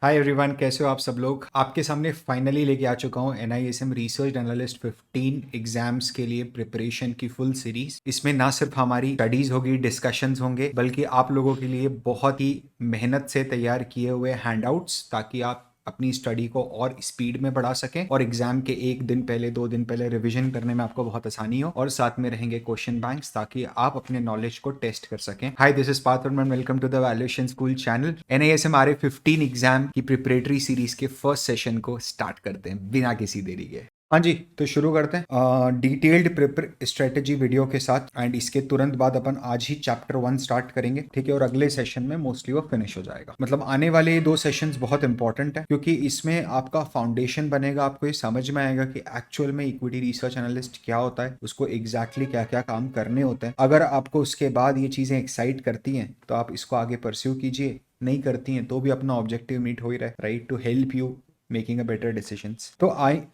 Hi everyone, कैसे हो आप सब लोग। आपके सामने फाइनली लेके आ चुका हूँ NISM रिसर्च एनालिस्ट 15 एग्जाम्स के लिए प्रिपरेशन की फुल सीरीज। इसमें ना सिर्फ हमारी स्टडीज होगी, डिस्कशंस होंगे, बल्कि आप लोगों के लिए बहुत ही मेहनत से तैयार किए हुए हैंडआउट्स, ताकि आप अपनी स्टडी को और स्पीड में बढ़ा सकें और एग्जाम के एक दिन पहले, 2 दिन पहले रिवीजन करने में आपको बहुत आसानी हो। और साथ में रहेंगे क्वेश्चन बैंक्स, ताकि आप अपने नॉलेज को टेस्ट कर सकें। Hi, this is Parth Verma, welcome to the valuation school channel. NISM RA 15 exam की प्रिपरेटरी सीरीज के फर्स्ट सेशन को स्टार्ट करते हैं बिना किसी देरी के। हाँ जी, तो शुरू करते हैं डिटेल्ड प्रिपर स्ट्रेटेजी वीडियो के साथ। एंड इसके तुरंत बाद अपन आज ही चैप्टर 1 स्टार्ट करेंगे, ठीक है। और अगले सेशन में मोस्टली वो फिनिश हो जाएगा। मतलब आने वाले 2 सेशंस बहुत इंपॉर्टेंट है, क्योंकि इसमें आपका फाउंडेशन बनेगा। आपको ये समझ में आएगा कि एक्चुअल में इक्विटी रिसर्च एनालिस्ट क्या होता है, उसको एग्जैक्टली क्या क्या काम करने होते हैं। अगर आपको उसके बाद ये चीज़ें एक्साइट करती हैं तो आप इसको आगे परस्यू कीजिए, नहीं करती हैं तो भी अपना ऑब्जेक्टिव मीट हो ही रहा है, right, to help you making a better decisions. तो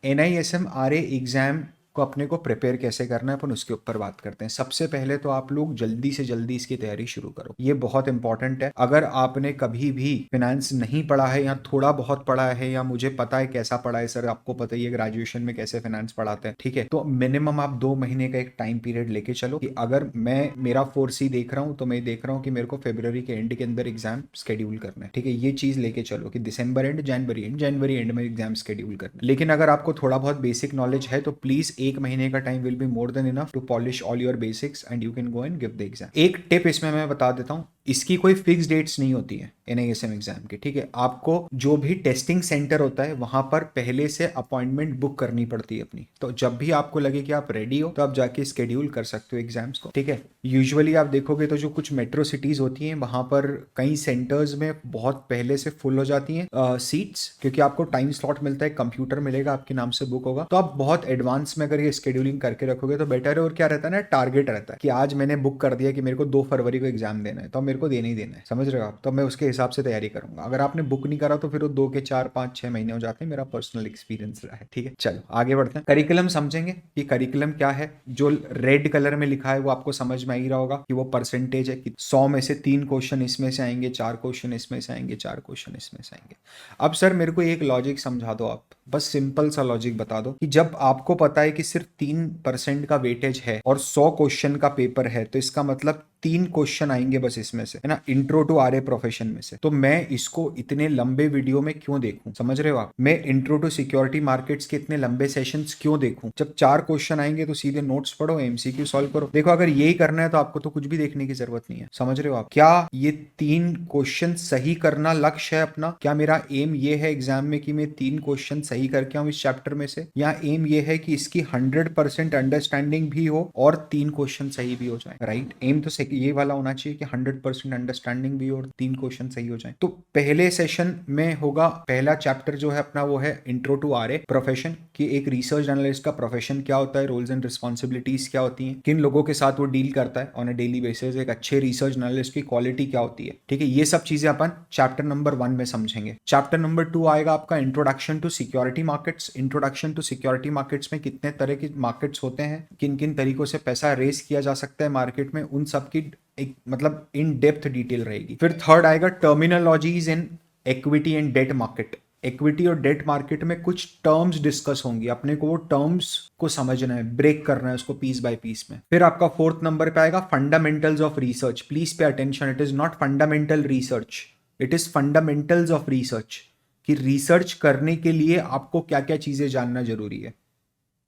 NISM RA एग्जाम को अपने को प्रिपेयर कैसे करना है, अपन उसके ऊपर बात करते हैं। सबसे पहले तो आप लोग जल्दी से जल्दी इसकी तैयारी शुरू करो, ये बहुत इंपॉर्टेंट है। अगर आपने कभी भी फिनेंस नहीं पढ़ा है या थोड़ा बहुत पढ़ा है, या मुझे पता है कैसा पढ़ा है सर, आपको पता ही है ग्रेजुएशन में कैसे फाइनेंस पढ़ाते हैं, ठीक है, तो मिनिमम आप 2 महीने का एक टाइम पीरियड लेके चलो। कि अगर मैं मेरा 4C देख रहा हूँ तो मैं देख रहा हूँ कि मेरे को फरवरी के एंड के अंदर एग्जाम शेड्यूल करना है, ठीक है। ये चीज लेके चलो कि दिसंबर एंड, जनवरी एंड में एग्जाम शेड्यूल करना है। लेकिन अगर आपको थोड़ा बहुत बेसिक नॉलेज है तो प्लीज 1 महीने का time will be more than enough to polish all your basics and you can go and give the exam. एक टिप इसमें मैं बता देता हूँ, इसकी कोई फिक्स डेट्स नहीं होती है NISM एग्जाम की, ठीक है। आपको जो भी टेस्टिंग सेंटर होता है वहां पर पहले से अपॉइंटमेंट बुक करनी पड़ती है अपनी। तो जब भी आपको लगे कि आप रेडी हो तो आप जाके स्केड्यूल कर सकते हो एग्जाम्स को, ठीक है। यूजुअली आप देखोगे तो जो कुछ मेट्रो सिटीज होती हैं वहां पर कई सेंटर्स में बहुत पहले से फुल हो जाती हैं सीट्स, क्योंकि आपको टाइम स्लॉट मिलता है, कंप्यूटर मिलेगा, आपके नाम से बुक होगा। तो आप बहुत एडवांस में अगर ये स्केड्यूलिंग करके रखोगे तो बेटर है। और क्या रहता है ना, टारगेट रहता है कि आज मैंने बुक कर दिया कि मेरे को 2 फरवरी को एग्जाम देना है, तो मेरे को देना ही देना है, समझ रहे हो आप। तो मैं उसके हिसाब से तैयारी करूंगा। अगर आपने बुक नहीं करा तो फिर वो 2 के 4 5 6 महीने हो जाते हैं। मेरा पर्सनल एक्सपीरियंस रहा है, ठीक है। चलो आगे बढ़ते हैं। करिकुलम समझेंगे कि करिकुलम क्या है। जो रेड कलर में लिखा है वो आपको समझ में आ ही रहा होगा कि वो परसेंटेज है कि 100 में से 3 क्वेश्चन इसमें से आएंगे, 4 क्वेश्चन इसमें से आएंगे, 4 क्वेश्चन इसमें से आएंगे। अब सर मेरे को एक लॉजिक समझा दो आप, बस सिंपल सा लॉजिक बता दो कि जब आपको पता है कि सिर्फ 3% का वेटेज है और 100 क्वेश्चन का पेपर है, तो इसका मतलब 3 क्वेश्चन आएंगे बस इसमें से, है ना, इंट्रो टू RA प्रोफेशन में से। तो मैं इसको इतने लंबे वीडियो में क्यों देखूं, समझ रहे हो आप। मैं इंट्रो टू सिक्योरिटी मार्केट्स के इतने लंबे सेशंस क्यों देखूं। जब 4 क्वेश्चन आएंगे तो सीधे नोट्स पढ़ो, MCQ सॉल्व करो। देखो अगर यही करना है तो आपको तो कुछ भी देखने की जरूरत नहीं है, समझ रहे हो आप। क्या ये 3 क्वेश्चन सही करना लक्ष्य है अपना? क्या मेरा एम ये है एग्जाम में कि मैं 3 क्वेश्चन सही करके आऊं इस चैप्टर में से, या एम ये है कि इसकी 100% अंडरस्टैंडिंग भी हो और 3 क्वेश्चन सही भी हो जाए, राइट। एम तो ये वाला होना चाहिए कि 100% अंडरस्टैंडिंग भी हो और 3 क्वेश्चन सही हो जाए। तो पहले सेशन में होगा, पहला चैप्टर जो है अपना वो है इंट्रो टू RA प्रोफेशन, कि एक रिसर्च एनालिस्ट का प्रोफेशन क्या होता है, रोल्स एंड रिस्पॉन्सिबिलिटीज क्या होती हैं, किन लोगों के साथ वो डील करता है ऑन अ डेली बेसिस, एक अच्छे रिसर्च एनालिस्ट की क्वालिटी क्या होती है, ठीक है। ये सब चीजें अपन चैप्टर नंबर 1 में समझेंगे। चैप्टर नंबर 2 आएगा आपका introduction to security markets. Introduction to security markets में कितने तरह के मार्केट्स होते हैं, किन किन तरीकों से पैसा रेस किया जा सकता है मार्केट में, उन सब की एक मतलब इन डेप्थ डिटेल रहेगी। फिर थर्ड आएगा terminologies in equity and debt market. Equity और डेट मार्केट में कुछ टर्म्स डिस्कस होंगी, अपने को वो टर्म्स को समझना है, ब्रेक करना है उसको पीस बाय पीस में। फिर आपका 4th नंबर पे आएगा fundamentals of research. Please pay attention, it is not fundamental research, it is fundamentals of research, कि रिसर्च करने के लिए आपको क्या क्या चीजें जानना जरूरी है,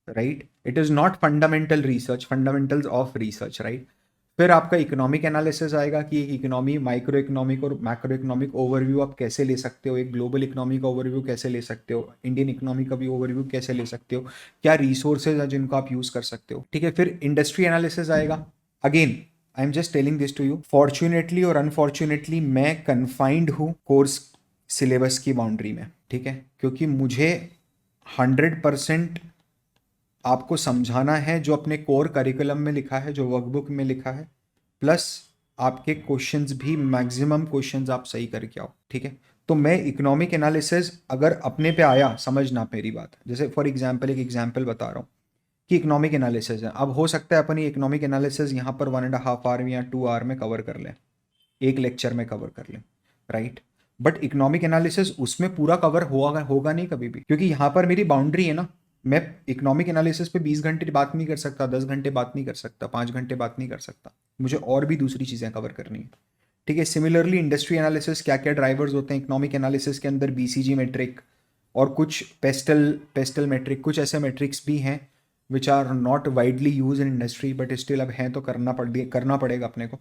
right. It is not fundamental research, fundamentals of research, right. फिर आपका इकोनॉमिक एनालिसिस आएगा कि एक इकोनॉमी, माइक्रो इकोनॉमिक और मैक्रो इकोनॉमिक ओवरव्यू आप कैसे ले सकते हो, एक ग्लोबल इकोनॉमी का ओवरव्यू कैसे ले सकते हो, इंडियन इकोनॉमी का भी ओवरव्यू कैसे ले सकते हो, क्या रिसोर्सेज है जिनको आप यूज कर सकते हो, ठीक है। फिर इंडस्ट्री एनालिसिस आएगा। Again I am just telling this to you, fortunately और अनफॉर्चुनेटली मैं कन्फाइंड हूँ कोर्स सिलेबस की बाउंड्री में, ठीक है, क्योंकि मुझे 100% आपको समझाना है जो अपने कोर करिकुलम में लिखा है, जो वर्कबुक में लिखा है, प्लस आपके क्वेश्चंस भी मैक्सिमम क्वेश्चंस आप सही करके आओ, ठीक है। तो मैं इकोनॉमिक एनालिसिस अगर अपने पे आया, समझना मेरी बात, जैसे फॉर एग्जांपल एक एग्जांपल बता रहा हूँ कि इकोनॉमिक एनालिसिस है। अब हो सकता है अपन ये इकोनॉमिक एनालिसिस यहाँ पर 1.5 आवर या 2 आवर में कवर कर लें, एक लेक्चर में कवर कर लें, राइट। बट इकोनॉमिक एनालिसिस उसमें पूरा कवर होगा नहीं कभी भी, क्योंकि यहाँ पर मेरी बाउंड्री है ना। मैं इकोनॉमिक एनालिसिस पे 20 घंटे बात नहीं कर सकता, 10 घंटे बात नहीं कर सकता, 5 घंटे बात नहीं कर सकता, मुझे और भी दूसरी चीज़ें कवर करनी है। ठीक है, सिमिलरली इंडस्ट्री एनालिसिस, क्या क्या ड्राइवर्स होते हैं इकोनॉमिक एनालिसिस के अंदर, बीसीजी मेट्रिक और कुछ पेस्टल मेट्रिक, कुछ ऐसे मेट्रिक्स भी हैं which are not widely use in industry, but still अब हैं तो करना पड़ेगा अपने को।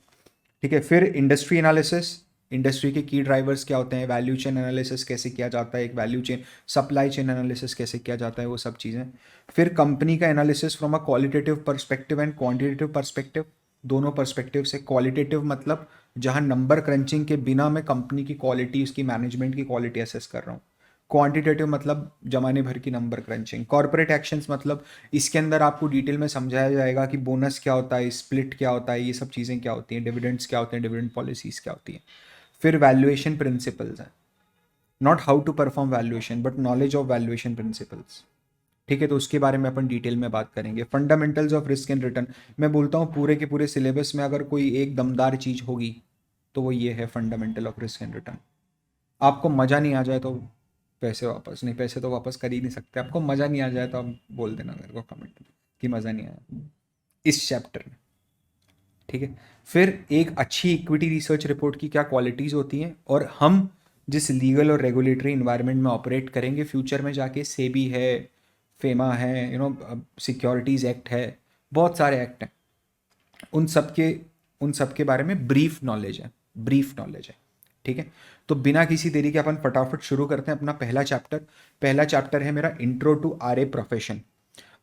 ठीक है, फिर इंडस्ट्री एनालिसिस, इंडस्ट्री के की ड्राइवर्स क्या होते हैं, वैल्यू चेन एनालिसिस कैसे किया जाता है, एक value chain supply chain analysis कैसे किया जाता है, वो सब चीज़ें। फिर कंपनी का analysis from a qualitative perspective and quantitative perspective, दोनों पर्सपेक्टिव से। क्वालिटेटिव मतलब जहाँ नंबर क्रंचिंग के बिना मैं कंपनी की क्वालिटी, उसकी मैनेजमेंट की क्वालिटी असेस कर रहा हूँ। क्वांटिटेटिव मतलब जमाने भर की नंबर क्रंचिंग। कॉर्पोरेट एक्शंस मतलब इसके अंदर आपको डिटेल में समझाया जाएगा कि बोनस क्या होता है, स्प्लिट क्या होता है, ये सब चीज़ें क्या होती हैं, डिविडेंड्स क्या होते हैं, डिविडेंड पॉलिसीज क्या होती हैं। फिर वैल्यूएशन प्रिंसिपल्स हैं, not how to perform valuation but knowledge of valuation principles. ठीक है, तो उसके बारे में अपन डिटेल में बात करेंगे। Fundamentals of risk and return, मैं बोलता हूँ पूरे के पूरे सिलेबस में अगर कोई एक दमदार चीज़ होगी तो वो ये है, fundamental of risk and return. आपको मज़ा नहीं आ जाए तो पैसे वापस, नहीं पैसे तो वापस कर ही नहीं सकते। आपको मज़ा नहीं आ जाए तो आप बोल देना मेरे को कमेंट में कि मज़ा नहीं आया इस चैप्टर में। ठीक है, फिर एक अच्छी इक्विटी रिसर्च रिपोर्ट की क्या क्वालिटीज़ होती हैं, और हम जिस लीगल और रेगुलेटरी इन्वायरमेंट में ऑपरेट करेंगे फ्यूचर में जाके, सेबी है, फेमा है, सिक्योरिटीज़ एक्ट है, बहुत सारे एक्ट हैं, उन सब के बारे में ब्रीफ नॉलेज है। ठीक है, तो बिना किसी देरी के अपन फटाफट शुरू करते हैं अपना पहला चैप्टर है मेरा इंट्रो टू आरए प्रोफेशन।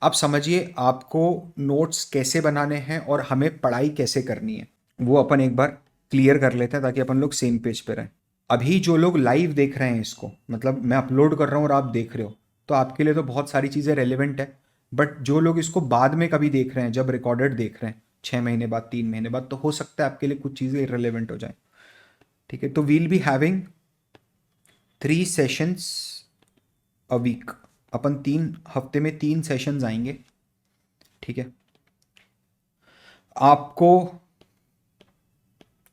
अब समझिए आपको नोट्स कैसे बनाने हैं और हमें पढ़ाई कैसे करनी है, वो अपन एक बार क्लियर कर लेते हैं ताकि अपन लोग सेम पेज पे रहें। अभी जो लोग लाइव देख रहे हैं इसको, मतलब मैं अपलोड कर रहा हूँ और आप देख रहे हो, तो आपके लिए तो बहुत सारी चीज़ें रेलिवेंट है। बट जो लोग इसको बाद में कभी देख रहे हैं, जब रिकॉर्डेड देख रहे हैं 6 महीने बाद, 3 महीने बाद, तो हो सकता है आपके लिए कुछ चीज़ें इरेलीवेंट हो जाए। ठीक है, तो we'll be having 3 sessions a week. अपन 3 हफ्ते में 3 सेशंस आएंगे। ठीक है, आपको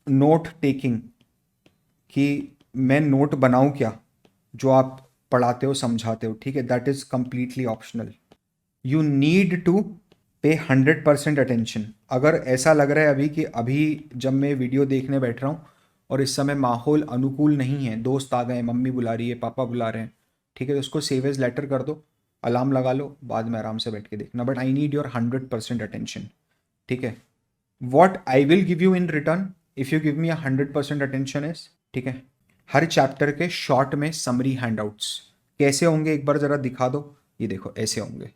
नोट टेकिंग कि मैं नोट बनाऊं क्या जो आप पढ़ाते हो समझाते हो, ठीक है, that is completely optional. You need to pay 100% attention. अगर ऐसा लग रहा है अभी कि अभी जब मैं वीडियो देखने बैठ रहा हूँ और इस समय माहौल अनुकूल नहीं है, दोस्त आ गए, मम्मी बुला रही है, पापा बुला रहे हैं, ठीक है, तो उसको सेव एज लेटर कर दो, अलार्म लगा लो, बाद में आराम से बैठ के देखना, but I need your 100% attention. ठीक है, what I will give you in return if you give me 100% attention is, ठीक है, हर चैप्टर के शॉर्ट में समरी हैंडआउट्स। कैसे होंगे एक बार जरा दिखा दो, ये देखो ऐसे होंगे,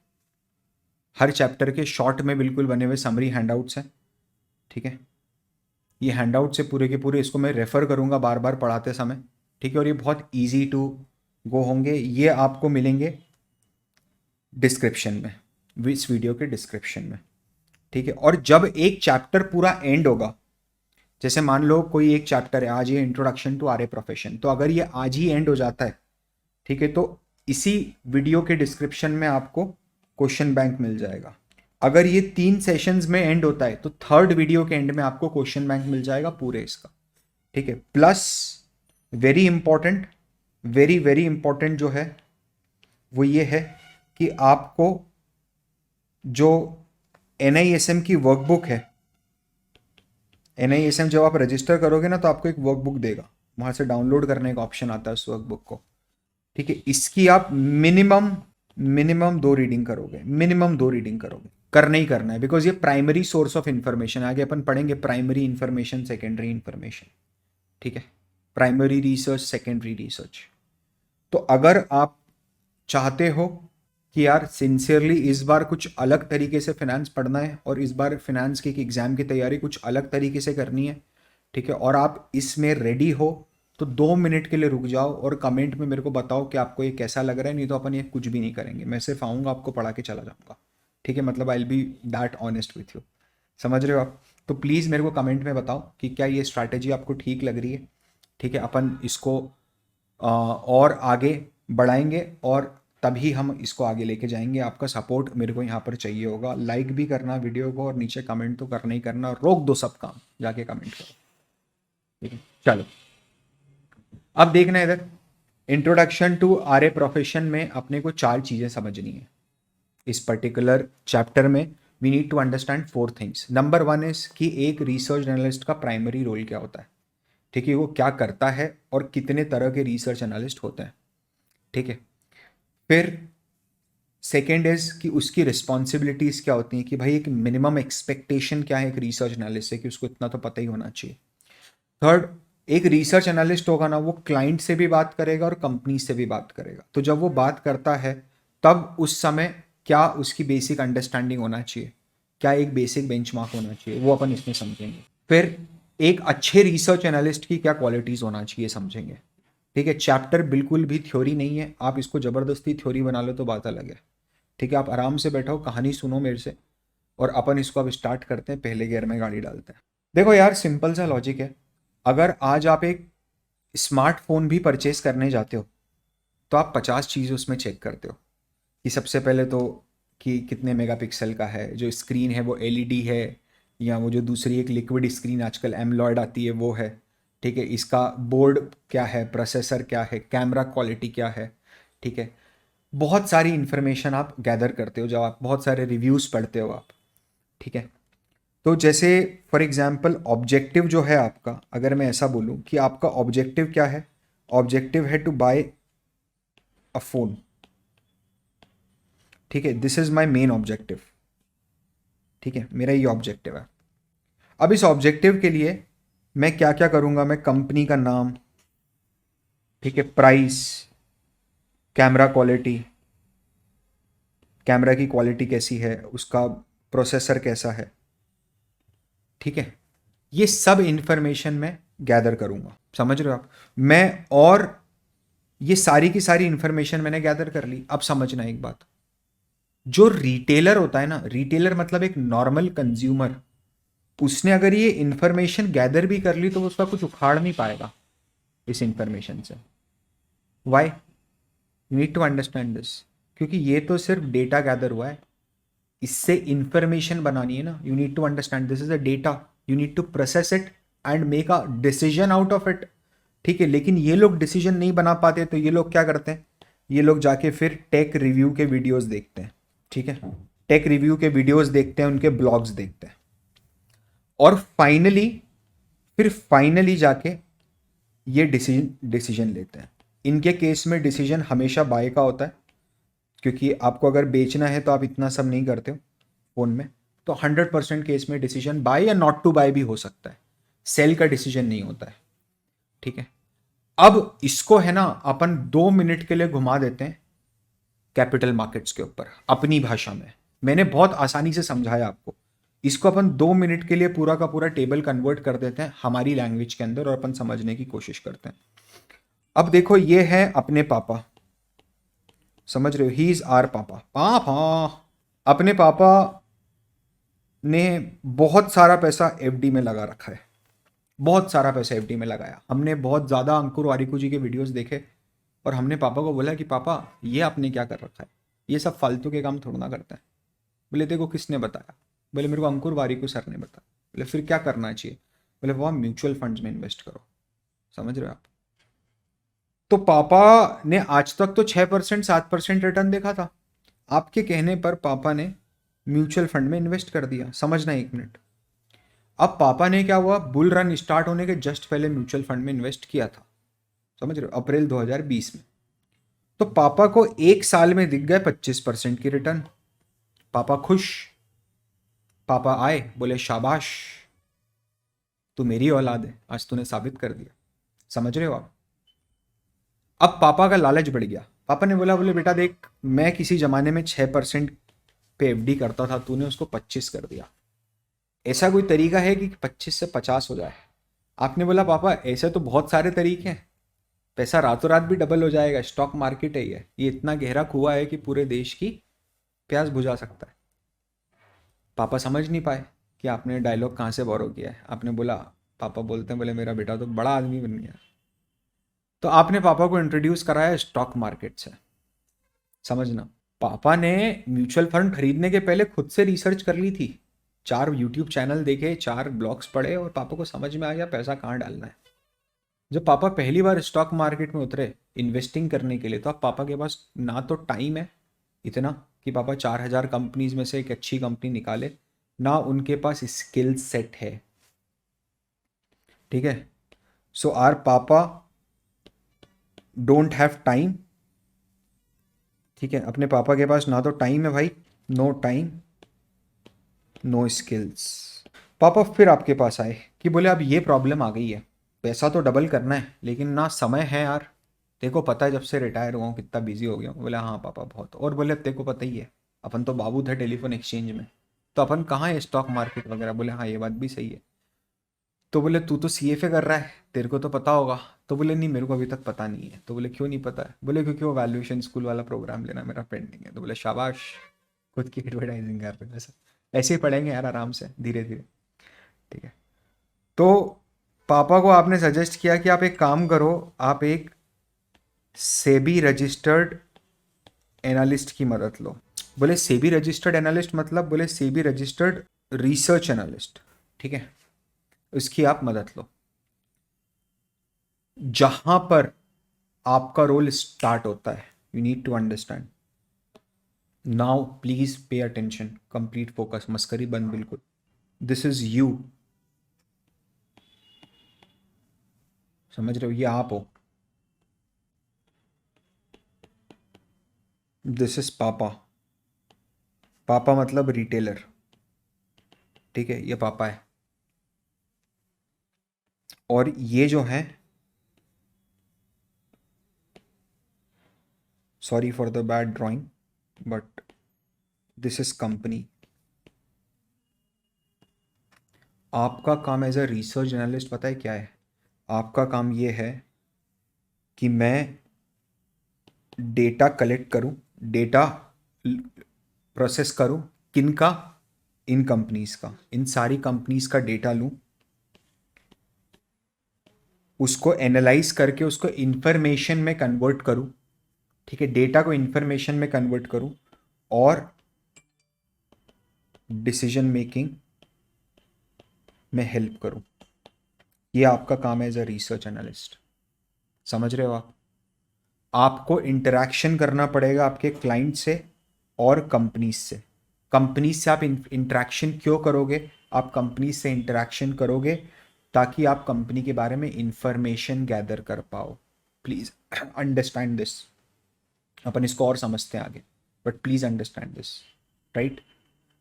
हर चैप्टर के शॉर्ट में बिल्कुल बने हुए समरी हैंडआउट्स हैं। ठीक है, ये हैंडआउट से पूरे के पूरे इसको मैं रेफर करूंगा बार बार पढ़ाते समय। ठीक है, और ये बहुत इजी टू गो होंगे, ये आपको मिलेंगे डिस्क्रिप्शन में, इस वीडियो के डिस्क्रिप्शन में। ठीक है, और जब एक चैप्टर पूरा एंड होगा, जैसे मान लो कोई एक चैप्टर है आज, ये इंट्रोडक्शन टू आरए प्रोफेशन, तो अगर ये आज ही एंड हो जाता है, ठीक है, तो इसी वीडियो के डिस्क्रिप्शन में आपको क्वेश्चन बैंक मिल जाएगा। अगर ये 3 सेशंस में एंड होता है तो थर्ड वीडियो के एंड में आपको क्वेश्चन बैंक मिल जाएगा पूरे इसका। ठीक है, plus very important, very very important जो है वो ये है कि आपको जो NISM की वर्कबुक है, NISM जब आप रजिस्टर करोगे ना तो आपको एक वर्कबुक देगा, वहां से डाउनलोड करने का ऑप्शन आता है उस वर्कबुक को। ठीक है, इसकी आप मिनिमम 2 रीडिंग करोगे, करना ही करना है, बिकॉज ये प्राइमरी सोर्स ऑफ इंफॉर्मेशन। आगे अपन पढ़ेंगे प्राइमरी इंफॉर्मेशन, सेकेंडरी इंफॉर्मेशन। ठीक है, प्राइमरी रिसर्च, सेकेंडरी रिसर्च। तो अगर आप चाहते हो कि यार सिंसियरली इस बार कुछ अलग तरीके से फिनेंस पढ़ना है और इस बार फिनेंस के एग्जाम की तैयारी कुछ अलग तरीके से करनी है, ठीक है, और आप इसमें रेडी हो, तो 2 मिनट के लिए रुक जाओ और कमेंट में मेरे को बताओ कि आपको ये कैसा लग रहा है। नहीं तो अपन ये कुछ भी नहीं करेंगे, मैं सिर्फ आऊँगा, आपको पढ़ा के चला जाऊँगा। ठीक है, मतलब I will be that honest with you. समझ रहे हो आप? तो प्लीज़ मेरे को कमेंट में बताओ कि क्या ये स्ट्रैटेजी आपको ठीक लग रही है। ठीक है, अपन इसको और आगे बढ़ाएंगे और तभी हम इसको आगे लेके जाएंगे। आपका सपोर्ट मेरे को यहाँ पर चाहिए होगा। लाइक भी करना वीडियो को और नीचे कमेंट तो करना ही करना, रोक दो सब काम, जाके कमेंट करो। ठीक है, चलो अब देखना इधर, introduction to R A profession में अपने को 4 चीज़ें समझनी है इस पर्टिकुलर चैप्टर में। We need to understand 4 things. Number 1 is कि एक रिसर्च एनालिस्ट का प्राइमरी रोल क्या होता है, ठीक है, वो क्या करता है और कितने तरह के रिसर्च एनालिस्ट होते हैं, ठीक है। फिर सेकेंड इज कि उसकी रिस्पॉन्सिबिलिटीज़ क्या होती हैं, कि भाई एक मिनिमम एक्सपेक्टेशन क्या है एक रिसर्च एनालिस्ट से, कि उसको इतना तो पता ही होना चाहिए। थर्ड, एक रिसर्च एनालिस्ट होगा ना, वो क्लाइंट से भी बात करेगा और कंपनी से भी बात करेगा। तो जब वो बात करता है तब उस समय क्या उसकी बेसिक अंडरस्टैंडिंग होना चाहिए, क्या एक बेसिक बेंचमार्क होना चाहिए, वो अपन इसमें समझेंगे। फिर एक अच्छे रिसर्च एनालिस्ट की क्या क्वालिटीज़ होना चाहिए समझेंगे, ठीक है। चैप्टर बिल्कुल भी थ्योरी नहीं है, आप इसको ज़बरदस्ती थ्योरी बना लो तो बात अलग है, ठीक है। आप आराम से बैठो, कहानी सुनो मेरे से, और अपन इसको अब स्टार्ट करते हैं, पहले गियर में गाड़ी डालते हैं। देखो यार, सिंपल सा लॉजिक है। अगर आज आप एक स्मार्टफोन भी परचेज करने जाते हो तो आप 50 चीज़ उसमें चेक करते हो, कि सबसे पहले तो कि कितने मेगापिक्सल का है, जो स्क्रीन है वो एलईडी है, या वो जो दूसरी एक लिक्विड स्क्रीन आजकल एमलॉयड आती है वो है, ठीक है। इसका बोर्ड क्या है, प्रोसेसर क्या है, कैमरा क्वालिटी क्या है, ठीक है। बहुत सारी इन्फॉर्मेशन आप गैदर करते हो जब आप बहुत सारे रिव्यूज़ पढ़ते हो आप, ठीक है। तो जैसे फॉर एग्जांपल ऑब्जेक्टिव जो है आपका, अगर मैं ऐसा बोलूं कि आपका ऑब्जेक्टिव क्या है, ऑब्जेक्टिव है टू बाय अ फोन, ठीक है। This is my main objective, ठीक है, मेरा ये ऑब्जेक्टिव है। अब इस ऑब्जेक्टिव के लिए मैं क्या क्या करूंगा, मैं कंपनी का नाम, ठीक है, प्राइस, कैमरा क्वालिटी, कैमरा की क्वालिटी कैसी है, उसका प्रोसेसर कैसा है, ठीक है, ये सब इंफॉर्मेशन मैं गैदर करूंगा, समझ रहे हो आप। मैं और ये सारी की सारी इंफॉर्मेशन मैंने गैदर कर ली। अब समझना एक बात, जो रिटेलर होता है ना, रिटेलर मतलब एक नॉर्मल कंज्यूमर, उसने अगर ये इंफॉर्मेशन गैदर भी कर ली तो वो उसका कुछ उखाड़ नहीं पाएगा इस इंफॉर्मेशन से। Why, you need to understand this, क्योंकि ये तो सिर्फ डेटा गैदर हुआ है, इससे इंफॉर्मेशन बनानी है ना। You need to understand this is a data, you need to process it and make a decision out of it, ठीक है। लेकिन ये लोग डिसीजन नहीं बना पाते, तो ये लोग क्या करते हैं, ये लोग जाके फिर टेक रिव्यू के वीडियोस देखते हैं, ठीक है। टेक रिव्यू के वीडियोस देखते हैं, उनके ब्लॉग्स देखते हैं, और फाइनली जाके ये डिसीजन लेते हैं। इनके केस में डिसीजन हमेशा बाय का होता है, क्योंकि आपको अगर बेचना है तो आप इतना सब नहीं करते हो फोन में। तो 100% केस में डिसीजन बाय या नॉट टू बाय भी हो सकता है, सेल का डिसीजन नहीं होता है, ठीक है। अब इसको है ना अपन 2 मिनट के लिए घुमा देते हैं कैपिटल मार्केट्स के ऊपर अपनी भाषा में। मैंने बहुत आसानी से समझाया आपको, इसको अपन 2 मिनट के लिए पूरा का पूरा टेबल कन्वर्ट कर देते हैं हमारी लैंग्वेज के अंदर, और अपन समझने की कोशिश करते हैं। अब देखो, ये है अपने पापा, समझ रहे हो, ही इज आर पापा। पापा, अपने पापा ने बहुत सारा पैसा एफडी में लगा रखा है, बहुत सारा पैसा एफडी में लगाया। हमने बहुत ज़्यादा अंकुर वारिकू जी के वीडियोस देखे, और हमने पापा को बोला कि पापा ये आपने क्या कर रखा है, ये सब फालतू के काम थोड़ा ना करते हैं। बोले देखो किसने बताया, बोले मेरे को अंकुर वारिकू सर ने बताया। बोले फिर क्या करना चाहिए, बोले पापा म्यूचुअल फंड्स में इन्वेस्ट करो, समझ रहे हो आप। तो पापा ने आज तक तो 6% 7% रिटर्न देखा था, आपके कहने पर पापा ने म्यूचुअल फंड में इन्वेस्ट कर दिया। समझना एक मिनट, अब पापा ने क्या हुआ, बुल रन स्टार्ट होने के जस्ट पहले म्यूचुअल फंड में इन्वेस्ट किया था, समझ रहे हो, अप्रैल 2020 में। तो पापा को एक साल में दिख गए 25% की रिटर्न, पापा खुश। पापा आए, बोले शाबाश, तू मेरी औलाद है, आज तूने साबित कर दिया, समझ रहे हो आप। अब पापा का लालच बढ़ गया, पापा ने बोला, बोले बेटा देख, मैं किसी जमाने में 6% पे एफडी करता था, तूने उसको 25 कर दिया, ऐसा कोई तरीका है कि 25 से 50 हो जाए। आपने बोला पापा ऐसे तो बहुत सारे तरीके हैं, पैसा रातों रात भी डबल हो जाएगा, स्टॉक मार्केट है ये इतना गहरा कुआं है कि पूरे देश की प्यास बुझा सकता है। पापा समझ नहीं पाए कि आपने डायलॉग कहाँ से बोरो किया है। आपने बोला, पापा बोलते हैं, बोले मेरा बेटा तो बड़ा आदमी बन गया। तो आपने पापा को इंट्रोड्यूस कराया स्टॉक मार्केट से, समझना। पापा ने म्यूचुअल फंड खरीदने के पहले खुद से रिसर्च कर ली थी, 4 यूट्यूब चैनल देखे, 4 ब्लॉग्स पढ़े, और पापा को समझ में आ गया पैसा कहाँ डालना है। जब पापा पहली बार स्टॉक मार्केट में उतरे इन्वेस्टिंग करने के लिए, तो अब पापा के पास ना तो टाइम है इतना कि पापा 4,000 कंपनीज में से एक अच्छी कंपनी निकाले, ना उनके पास स्किल सेट है। ठीक है, सो आर पापा डोंट हैव टाइम। ठीक है, अपने पापा के पास ना तो टाइम है भाई, नो टाइम नो स्किल्स। पापा फिर आपके पास आए कि बोले अब ये प्रॉब्लम आ गई है, पैसा तो डबल करना है लेकिन ना समय है यार, देखो पता है जब से रिटायर हुआ हूँ कितना बिजी हो गया हूँ। बोला हाँ पापा बहुत। और बोले अब तेरे को पता ही है, अपन तो बाबू थे टेलीफोन एक्सचेंज में, तो अपन कहाँ है स्टॉक मार्केट वगैरह। बोले हाँ ये बात भी सही है। तो बोले तू तो सीएफए कर रहा है, तेरे को तो पता होगा। तो बोले नहीं मेरे को अभी तक पता नहीं है। तो बोले क्यों नहीं पता है। बोले क्योंकि वो वैल्यूएशन स्कूल वाला प्रोग्राम लेना मेरा पेंडिंग है। तो बोले शाबाश, खुद की एडवर्टाइजिंग कर रहे हो ऐसा। ऐसे ही पढ़ेंगे यार आराम से धीरे धीरे। ठीक है, तो पापा को आपने सजेस्ट किया कि आप एक काम करो, आप एक सेबी रजिस्टर्ड एनालिस्ट की मदद लो। बोले सेबी रजिस्टर्ड एनालिस्ट मतलब? बोले सेबी रजिस्टर्ड रिसर्च एनालिस्ट। ठीक है, उसकी आप मदद लो। जहां पर आपका रोल स्टार्ट होता है, you need to understand now, please pay attention, complete focus, मस्करी बंद बिल्कुल। दिस इज यू, समझ रहे हो, ये आप हो। दिस इज पापा। पापा मतलब रिटेलर। ठीक है, ये पापा है। और ये जो है, sorry for the bad drawing, but this is company. आपका काम एज अ रिसर्च एनालिस्ट पता है क्या है? आपका काम ये है कि मैं डेटा कलेक्ट करूं, डेटा प्रोसेस करूं। किन का? इन कंपनीज का, इन सारी कंपनीज का डेटा लूं, उसको एनालाइज करके उसको इंफॉर्मेशन में कन्वर्ट करूं। ठीक है, डेटा को इंफॉर्मेशन में कन्वर्ट करूं और डिसीजन मेकिंग में हेल्प करूं। ये आपका काम है एज अ रिसर्च एनालिस्ट। समझ रहे हो आप? आपको इंटरेक्शन करना पड़ेगा आपके क्लाइंट से और कंपनीज से। कंपनीज से आप इंटरेक्शन क्यों करोगे? आप कंपनीज से इंटरेक्शन करोगे ताकि आप कंपनी के बारे में इंफॉर्मेशन गैदर कर पाओ। Please understand this. अपन इसको और समझते हैं आगे, but please understand this, right?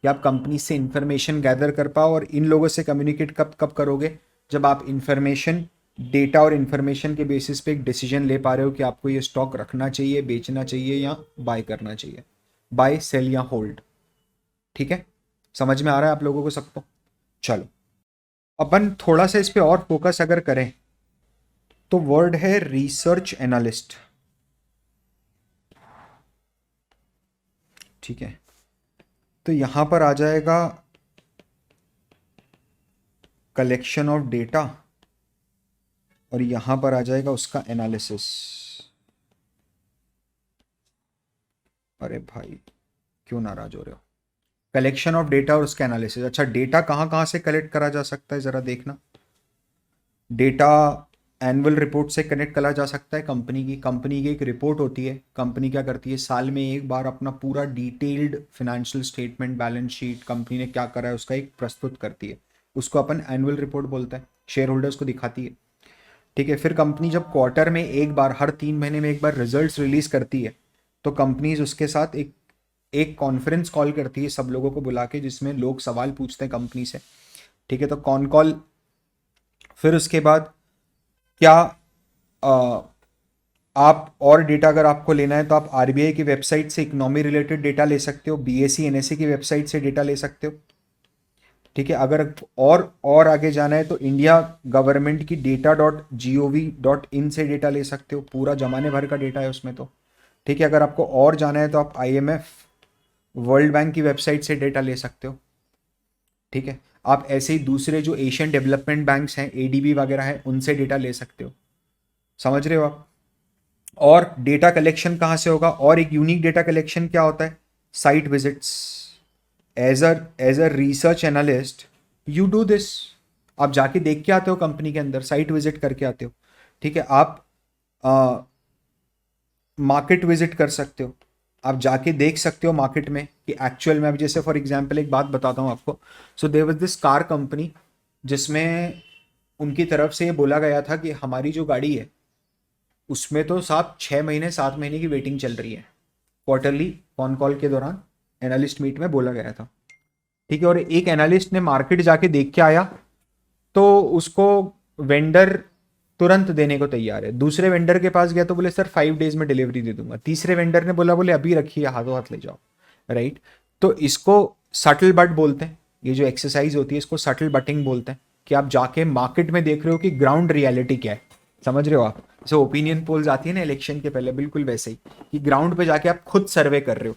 कि आप कंपनी से इंफॉर्मेशन गैदर कर पाओ। और इन लोगों से कम्युनिकेट कब कब करोगे? जब आप इंफॉर्मेशन, डेटा और इंफॉर्मेशन के बेसिस पे एक डिसीजन ले पा रहे हो कि आपको ये स्टॉक रखना चाहिए, बेचना चाहिए या बाय करना चाहिए, बाय सेल या होल्ड। ठीक है, समझ में आ रहा है आप लोगों को सबको? चलो, अपन थोड़ा सा इस पे और फोकस अगर करें तो वर्ड है रिसर्च एनालिस्ट। ठीक है, तो यहां पर आ जाएगा कलेक्शन ऑफ डेटा और यहां पर आ जाएगा उसका एनालिसिस। अरे भाई क्यों नाराज हो रहे हो? कलेक्शन ऑफ डेटा और उसका एनालिसिस। अच्छा, डेटा कहाँ कहाँ से कलेक्ट करा जा सकता है जरा देखना। डेटा एनुअल रिपोर्ट से कनेक्ट करा जा सकता है। कंपनी की एक रिपोर्ट होती है। कंपनी क्या करती है, साल में एक बार अपना पूरा detailed financial statement, balance sheet, company ने क्या करा है उसका एक प्रस्तुत करती है। उसको अपन एनुअल रिपोर्ट बोलते हैं, शेयर होल्डर्स को दिखाती है। ठीक है, फिर कंपनी जब क्वार्टर में एक बार, हर 3 महीने में एक बार रिजल्ट्स रिलीज करती है, तो कंपनीज उसके साथ एक एक कॉन्फ्रेंस कॉल करती है सब लोगों को बुला के, जिसमें लोग सवाल पूछते हैं कंपनी से। ठीक है, तो कॉन कॉल। फिर उसके बाद क्या, आ, आप और डेटा अगर आपको लेना है तो आप आरबीआई की वेबसाइट से इकोनॉमी रिलेटेड डेटा ले सकते हो, बीएसई एनएसई की वेबसाइट से डेटा ले सकते हो। ठीक है, अगर और आगे जाना है तो इंडिया गवर्नमेंट की data.gov.in से डेटा ले सकते हो, पूरा जमाने भर का डेटा है उसमें तो। ठीक है, अगर आपको और जाना है तो आप आईएमएफ, वर्ल्ड बैंक की वेबसाइट से डेटा ले सकते हो। ठीक है, आप ऐसे ही दूसरे जो एशियन डेवलपमेंट बैंक्स हैं, एडीबी वगैरह हैं, उनसे डेटा ले सकते हो। समझ रहे हो आप? और डेटा कलेक्शन कहाँ से होगा? और एक यूनिक डेटा कलेक्शन क्या होता है? Site visits. As a research analyst you do this. आप जाके देख के आते हो कंपनी के अंदर, साइट विजिट करके आते हो। ठीक है, आप मार्केट विजिट कर सकते हो, आप जाके देख सकते हो मार्केट में कि एक्चुअल में, अभी जैसे फॉर एग्जांपल एक बात बताता हूँ आपको। So there was this car company जिसमें उनकी तरफ से ये बोला गया था कि हमारी जो गाड़ी है उसमें तो साहब 6 महीने 7 महीने की वेटिंग चल रही है, क्वार्टरली कॉन कॉल के दौरान एनालिस्ट मीट में बोला गया था। ठीक है, और एक एनालिस्ट ने मार्केट जाके देख के आया तो उसको वेंडर तुरंत देने को तैयार है। दूसरे वेंडर के पास गया तो बोले सर 5 डेज में डिलीवरी दे दूंगा। तीसरे वेंडर ने बोला बोले अभी रखिए, हाथों हाथ ले जाओ। राइट, तो इसको सटल बट बोलते हैं, ये जो एक्सरसाइज होती है इसको सटल बटिंग बोलते हैं, कि आप जाके मार्केट में देख रहे हो कि ग्राउंड रियलिटी क्या है। समझ रहे हो आप, जैसे ओपिनियन पोल्स आती है ना इलेक्शन के पहले, बिल्कुल वैसे ही कि ग्राउंड पे जाके आप खुद सर्वे कर रहे हो।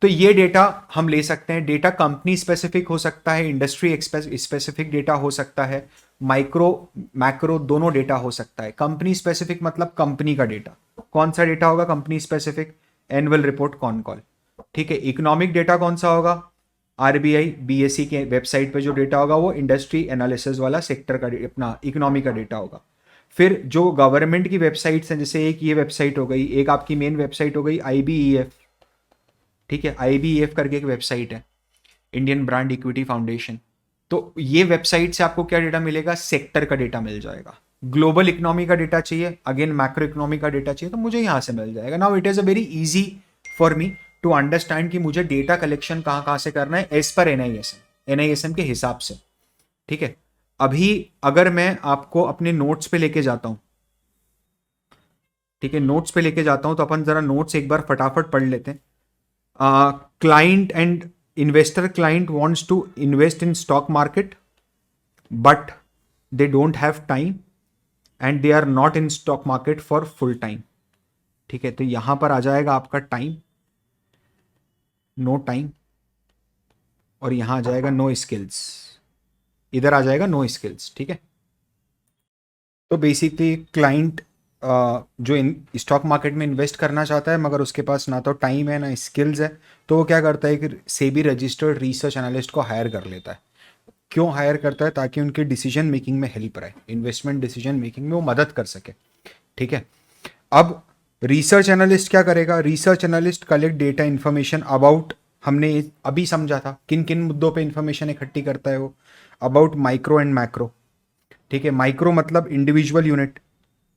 तो ये डेटा हम ले सकते हैं। डेटा कंपनी स्पेसिफिक हो सकता है, इंडस्ट्री स्पेसिफिक डेटा हो सकता है, माइक्रो मैक्रो दोनों डेटा हो सकता है। कंपनी स्पेसिफिक मतलब कंपनी का डेटा। कौन सा डेटा होगा company specific? Annual report, con call. ठीक है, इकोनॉमिक डेटा कौन सा होगा? आरबीआई बीएसई के वेबसाइट पे जो डेटा होगा वो इंडस्ट्री एनालिसिस वाला सेक्टर का अपना इकोनॉमी का डेटा होगा। फिर जो गवर्नमेंट की वेबसाइट्स हैं, जैसे एक ये वेबसाइट हो गई, एक आपकी मेन वेबसाइट हो गई आईबीईएफ। ठीक है, आईबीएफ करके एक वेबसाइट है, इंडियन ब्रांड इक्विटी फाउंडेशन। तो ये वेबसाइट से आपको क्या डेटा मिलेगा? सेक्टर का डेटा मिल जाएगा। ग्लोबल इकोनॉमी का डेटा चाहिए, अगेन मैक्रो इकोनॉमी का डेटा चाहिए, तो मुझे यहां से मिल जाएगा। Now it is a very easy for me to understand कि मुझे डेटा कलेक्शन कहां कहां से करना है एज पर एनआईएसएम के हिसाब से। ठीक है, अभी अगर मैं आपको अपने नोट्स पे लेके जाता हूं, ठीक है, नोट्स पे लेके जाता हूं, तो अपन जरा नोट्स एक बार फटाफट पढ़ लेते हैं। Client and investor client wants to invest in stock market, but they don't have time and they are not in stock market for full time. ठीक है, तो यहां पर आ जाएगा आपका टाइम, नो टाइम, और यहां आ जाएगा नो स्किल्स, इधर आ जाएगा नो स्किल्स। ठीक है, तो बेसिकली क्लाइंट जो स्टॉक मार्केट में इन्वेस्ट करना चाहता है मगर उसके पास ना तो टाइम है ना स्किल्स है, तो वो क्या करता है कि सेबी रजिस्टर्ड रिसर्च एनालिस्ट को हायर कर लेता है। क्यों हायर करता है? ताकि उनके डिसीजन मेकिंग में हेल्प रहे, इन्वेस्टमेंट डिसीजन मेकिंग में वो मदद कर सके। ठीक है, अब रिसर्च एनालिस्ट क्या करेगा? Research analyst collect data information about, हमने अभी समझा था किन किन मुद्दों पे इन्फॉर्मेशन इकट्ठी करता है वो, अबाउट माइक्रो एंड मैक्रो। ठीक है, माइक्रो मतलब इंडिविजुअल यूनिट,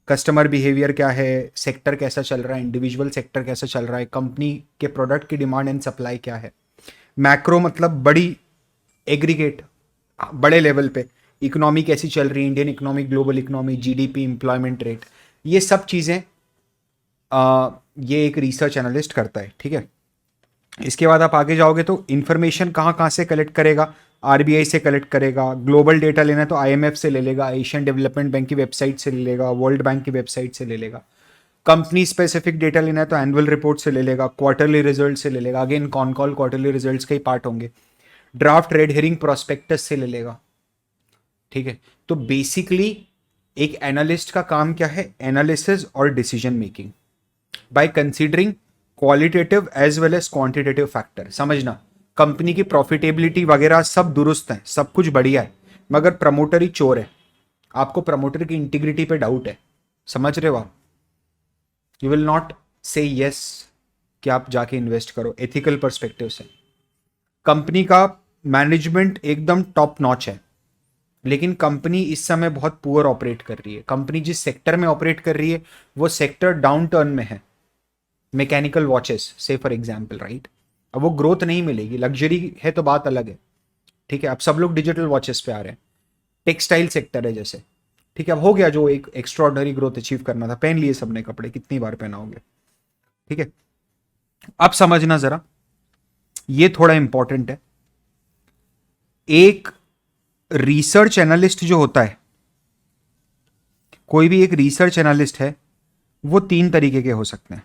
कस्टमर बिहेवियर क्या है, सेक्टर कैसा चल रहा है, इंडिविजुअल सेक्टर कैसा चल रहा है, कंपनी के प्रोडक्ट की डिमांड एंड सप्लाई क्या है। मैक्रो मतलब बड़ी एग्रीगेट, बड़े लेवल पे इकोनॉमी कैसी चल रही है, Indian economy, global economy, GDP, employment rate, ये सब चीज़ें ये एक रिसर्च एनालिस्ट करता है। ठीक है, इसके बाद आप आगे जाओगे तो इन्फॉर्मेशन कहाँ कहाँ से कलेक्ट करेगा? आरबीआई से कलेक्ट करेगा। ग्लोबल डेटा लेना है तो आईएमएफ से ले लेगा, एशियन डेवलपमेंट बैंक की वेबसाइट से ले लेगा, वर्ल्ड बैंक की वेबसाइट से ले लेगा। कंपनी स्पेसिफिक डेटा लेना है तो एनुअल रिपोर्ट से ले लेगा, क्वार्टरली रिजल्ट से ले लेगा, again con call quarterly results के ही पार्ट होंगे। ड्राफ्ट रेड हेरिंग प्रोस्पेक्टस से ले लेगा। ठीक है, तो बेसिकली एक एनालिस्ट का काम क्या है? एनालिसिस और decision making by considering qualitative as well as quantitative factor. समझना, कंपनी की प्रॉफिटेबिलिटी वगैरह सब दुरुस्त है, सब कुछ बढ़िया है, मगर प्रमोटर ही चोर है, आपको प्रमोटर की इंटीग्रिटी पे डाउट है। समझ रहे हो आप? यू विल नॉट से यस कि आप जाके इन्वेस्ट करो एथिकल पर्सपेक्टिव से। कंपनी का मैनेजमेंट एकदम टॉप नॉच है, लेकिन कंपनी इस समय बहुत पुअर ऑपरेट कर रही है। कंपनी जिस सेक्टर में ऑपरेट कर रही है वो सेक्टर डाउन टर्न में है। मैकेनिकल वॉचेस से फॉर एग्जाम्पल, राइट, अब वो ग्रोथ नहीं मिलेगी। लग्जरी है तो बात अलग है। ठीक है, अब सब लोग डिजिटल वॉचेस पे आ रहे हैं। टेक्सटाइल सेक्टर है जैसे, ठीक है, अब हो गया जो एक एक्स्ट्रॉर्डनरी ग्रोथ अचीव करना था, पहन लिए सबने कपड़े, कितनी बार पहनाओगे। ठीक है, अब समझना जरा, ये थोड़ा इंपॉर्टेंट है। एक रिसर्च एनालिस्ट जो होता है, कोई भी एक रिसर्च एनालिस्ट है, वो 3 तरीके के हो सकते हैं।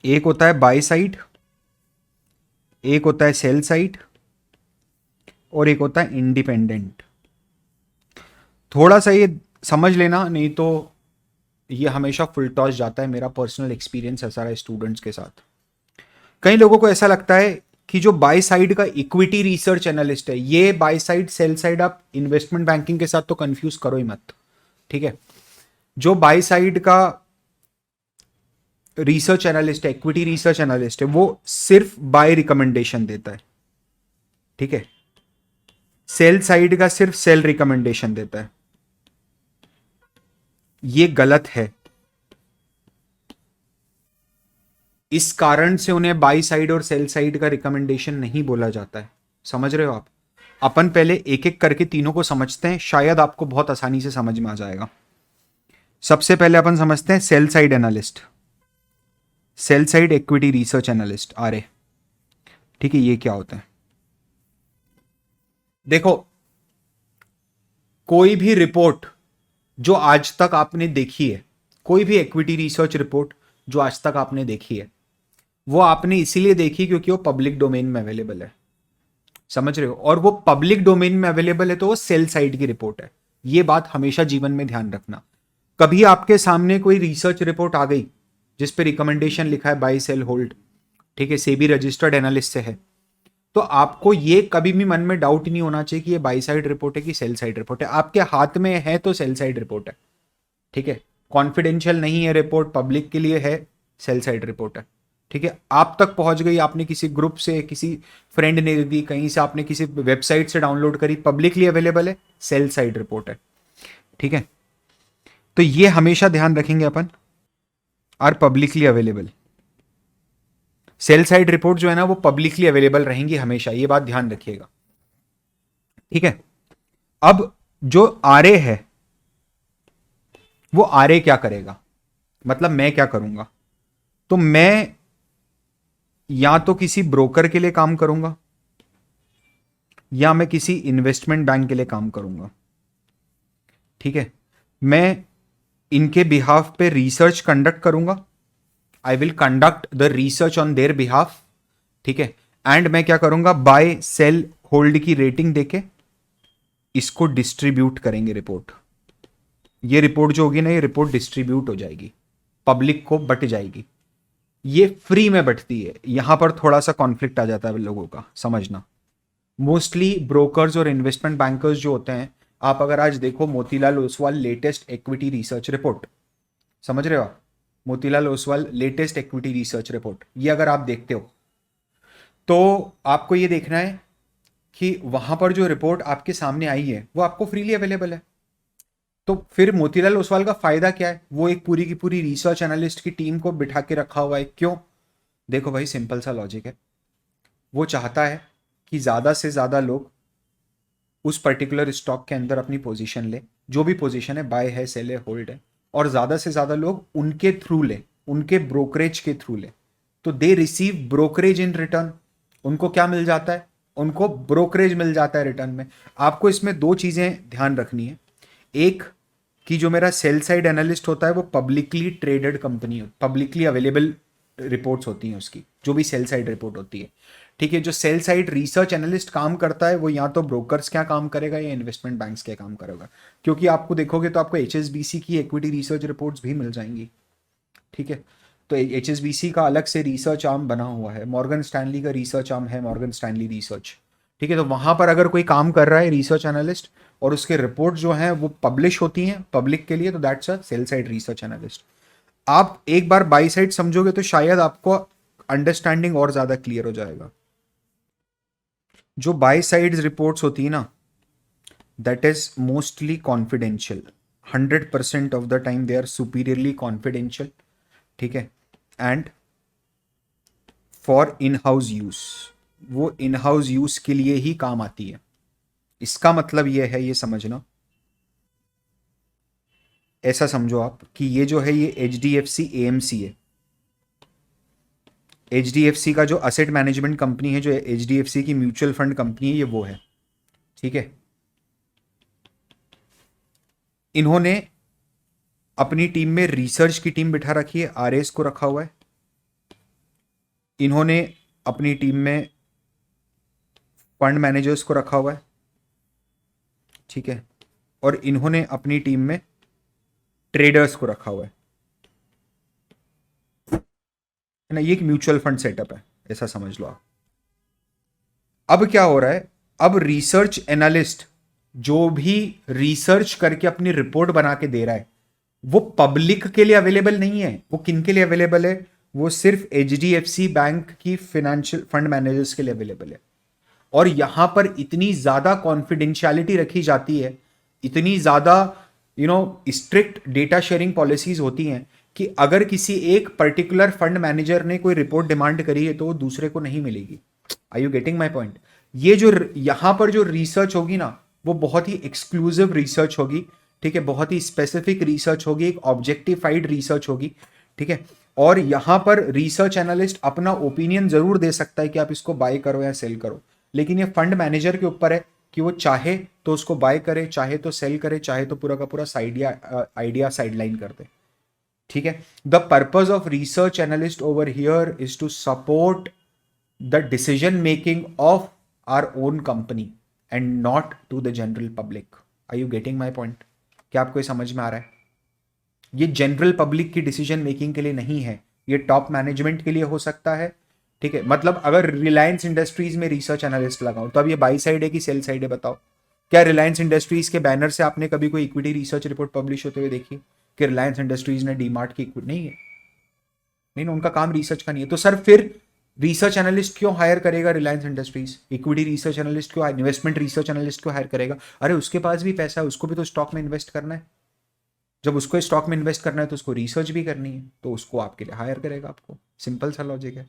एक होता है बाय साइड, एक होता है सेल साइड, और एक होता है इंडिपेंडेंट। थोड़ा सा ये समझ लेना, नहीं तो ये हमेशा फुल टॉस जाता है। मेरा पर्सनल एक्सपीरियंस है सारा स्टूडेंट्स के साथ। कई लोगों को ऐसा लगता है कि जो बाय साइड का इक्विटी रिसर्च एनालिस्ट है, ये बाय साइड सेल साइड आप इन्वेस्टमेंट बैंकिंग के साथ तो कंफ्यूज करो ही मत, ठीक है। जो बाय साइड का रिसर्च एनालिस्ट है, इक्विटी रिसर्च एनालिस्ट है, वो सिर्फ बाय रिकमेंडेशन देता है, ठीक है। सेल साइड का सिर्फ सेल रिकमेंडेशन देता है। ये गलत है। इस कारण से उन्हें बाई साइड और सेल साइड का रिकमेंडेशन नहीं बोला जाता है। समझ रहे हो आप? अपन पहले एक एक करके तीनों को समझते हैं, शायद आपको बहुत आसानी से समझ में आ जाएगा। सबसे पहले अपन समझते हैं sell side analyst, sell side equity research analyst, R A, ठीक है। ये क्या होता है? देखो, कोई भी रिपोर्ट जो आज तक आपने देखी है, कोई भी इक्विटी रिसर्च रिपोर्ट जो आज तक आपने देखी है, वो आपने इसीलिए देखी क्योंकि वो पब्लिक डोमेन में अवेलेबल है। समझ रहे हो? और वो पब्लिक डोमेन में अवेलेबल है तो वो सेल साइड की रिपोर्ट है। ये बात हमेशा जीवन में ध्यान रखना। कभी आपके सामने कोई रिसर्च रिपोर्ट आ गई जिस पे रिकमेंडेशन लिखा है बाई सेल होल्ड, ठीक है, सेबी रजिस्टर्ड एनालिस्ट से है, तो आपको ये कभी भी मन में डाउट नहीं होना चाहिए कि ये बाई साइड रिपोर्ट है कि सेल साइड रिपोर्ट है। आपके हाथ में है तो सेल साइड रिपोर्ट है, ठीक है। कॉन्फिडेंशियल नहीं है रिपोर्ट, पब्लिक के लिए है, सेल साइड रिपोर्ट है, ठीक है। आप तक पहुंच गई, आपने किसी ग्रुप से, किसी फ्रेंड ने दी, कहीं से आपने किसी वेबसाइट से डाउनलोड करी, पब्लिकली अवेलेबल है, सेल साइड रिपोर्ट है, ठीक है। तो ये हमेशा ध्यान रखेंगे अपन, are publicly available. Sell side report जो है ना वो पब्लिकली अवेलेबल रहेंगी हमेशा, ये बात ध्यान रखिएगा, ठीक है। अब जो आरए है, वो आरए क्या करेगा, मतलब मैं क्या करूंगा? तो मैं या तो किसी ब्रोकर के लिए काम करूंगा या मैं किसी इन्वेस्टमेंट बैंक के लिए काम करूंगा, ठीक है। मैं इनके बिहाफ पे रिसर्च कंडक्ट करूंगा, I will conduct the research on their behalf, ठीक है। एंड मैं क्या करूंगा, बाय सेल होल्ड की रेटिंग देके इसको डिस्ट्रीब्यूट करेंगे रिपोर्ट। ये रिपोर्ट जो होगी ना, ये रिपोर्ट डिस्ट्रीब्यूट हो जाएगी, पब्लिक को बट जाएगी। ये फ्री में बटती है। यहां पर थोड़ा सा कॉन्फ्लिक्ट आ जाता है लोगों का, समझना। मोस्टली ब्रोकर्स और इन्वेस्टमेंट बैंकर्स जो होते हैं, आप अगर आज देखो Motilal Oswal latest equity research report, समझ रहे हो आप? Motilal Oswal latest equity research report, ये अगर आप देखते हो तो आपको ये देखना है कि वहां पर जो रिपोर्ट आपके सामने आई है वो आपको फ्रीली अवेलेबल है। तो फिर मोतीलाल ओसवाल का फायदा क्या है? वो एक पूरी की पूरी रिसर्च एनालिस्ट की टीम को बिठा के रखा हुआ है। क्यों? देखो भाई, सिंपल सा लॉजिक है। वो चाहता है कि ज्यादा से ज्यादा लोग उस पर्टिकुलर स्टॉक के अंदर अपनी पोजीशन ले, जो भी पोजीशन है, बाय है, सेल है, होल्ड है, और ज्यादा से ज्यादा लोग उनके थ्रू ले, उनके ब्रोकरेज के थ्रू ले। तो they receive brokerage in return. उनको क्या मिल जाता है? उनको ब्रोकरेज मिल जाता है रिटर्न में। आपको इसमें दो चीजें ध्यान रखनी है। एक, कि जो मेरा सेल साइड एनालिस्ट होता है वो publicly traded company, publicly available reports होती हैं उसकी, जो भी सेल साइड रिपोर्ट होती है, ठीक है। जो सेल साइड रिसर्च एनालिस्ट काम करता है वो या तो ब्रोकर्स क्या काम करेगा या इन्वेस्टमेंट बैंक्स क्या काम करेगा। क्योंकि आपको देखोगे तो आपको एचएसबीसी की इक्विटी रिसर्च रिपोर्ट्स भी मिल जाएंगी, ठीक है। तो एचएसबीसी का अलग से रिसर्च आर्म बना हुआ है, मॉर्गन स्टैनली का रिसर्च आर्म है, मॉर्गन स्टैनली रिसर्च, ठीक है। तो वहां पर अगर कोई काम कर रहा है रिसर्च एनालिस्ट और उसके रिपोर्ट जो हैं वो पब्लिश होती हैं पब्लिक के लिए, तो that's a sell side research analyst. आप एक बार बाई साइड समझोगे तो शायद आपको अंडरस्टैंडिंग और ज्यादा क्लियर हो जाएगा। जो बाई साइड रिपोर्ट्स होती है ना, that is mostly confidential. 100% of the time they are superiorly confidential, ठीक है। And for in house use, वो इन हाउस यूज के लिए ही काम आती है। इसका मतलब ये है, ये समझना, ऐसा समझो आप कि ये जो है ये H D F C AMC है। एच डी एफ सी का जो असेट मैनेजमेंट कंपनी है, जो एच डी एफ सी की म्यूचुअल फंड कंपनी है, ये वो है, ठीक है। इन्होंने अपनी टीम में रिसर्च की टीम बिठा रखी है, आरएस को रखा हुआ है। इन्होंने अपनी टीम में फंड मैनेजर्स को रखा हुआ है, ठीक है। और इन्होंने अपनी टीम में ट्रेडर्स को रखा हुआ है ना। ये एक म्यूचुअल फंड सेटअप है, ऐसा समझ लो आप। अब क्या हो रहा है, अब रिसर्च एनालिस्ट जो भी रिसर्च करके अपनी रिपोर्ट बना के दे रहा है वो पब्लिक के लिए अवेलेबल नहीं है। वो किन के लिए अवेलेबल है? वो सिर्फ एचडीएफसी बैंक की फाइनेंशियल फंड मैनेजर्स के लिए अवेलेबल है। और यहां पर इतनी ज्यादा कॉन्फिडेंशियलिटी रखी जाती है, इतनी ज्यादा स्ट्रिक्ट डेटा शेयरिंग पॉलिसीज होती हैं कि अगर किसी एक पर्टिकुलर फंड मैनेजर ने कोई रिपोर्ट डिमांड करी है तो वो दूसरे को नहीं मिलेगी। Are you getting my point? ये जो यहां पर जो रिसर्च होगी ना वो बहुत ही एक्सक्लूसिव रिसर्च होगी, ठीक है, बहुत ही स्पेसिफिक रिसर्च होगी, एक ऑब्जेक्टिफाइड रिसर्च होगी, ठीक है। और यहां पर रिसर्च एनालिस्ट अपना ओपिनियन जरूर दे सकता है कि आप इसको बाय करो या सेल करो, लेकिन ये फंड मैनेजर के ऊपर है कि वो चाहे तो उसको बाय करे, चाहे तो सेल करे, चाहे तो पूरा का पूरा आइडिया साइडलाइन कर दे, ठीक है। The purpose of research analyst over here is to support the decision making of our own company and not to the general public. Are you getting my point? क्या आपको ये समझ में आ रहा है? ये जनरल पब्लिक की डिसीजन मेकिंग के लिए नहीं है, ये टॉप मैनेजमेंट के लिए हो सकता है, ठीक है। मतलब अगर रिलायंस इंडस्ट्रीज में रिसर्च एनालिस्ट लगाऊं तो अब ये बाई साइड है कि सेल साइड है बताओ? क्या रिलायंस इंडस्ट्रीज के बैनर से आपने कभी कोई इक्विटी रिसर्च रिपोर्ट पब्लिश होते हुए देखी कि रिलायंस इंडस्ट्रीज ने डीमार्ट की इक्विटी? नहीं है, नहीं, उनका काम रिसर्च का नहीं है। तो सर फिर रिसर्च एनालिस्ट क्यों हायर करेगा Reliance industries? Equity research analyst क्यों, इन्वेस्टमेंट रिसर्च एनालिस्ट क्यों हायर करेगा? अरे उसके पास भी पैसा है, उसको भी तो स्टॉक में इन्वेस्ट करना है। जब उसको स्टॉक में इन्वेस्ट करना है तो उसको रिसर्च भी करनी है, तो उसको आपके लिए हायर करेगा आपको। सिंपल सा लॉजिक है,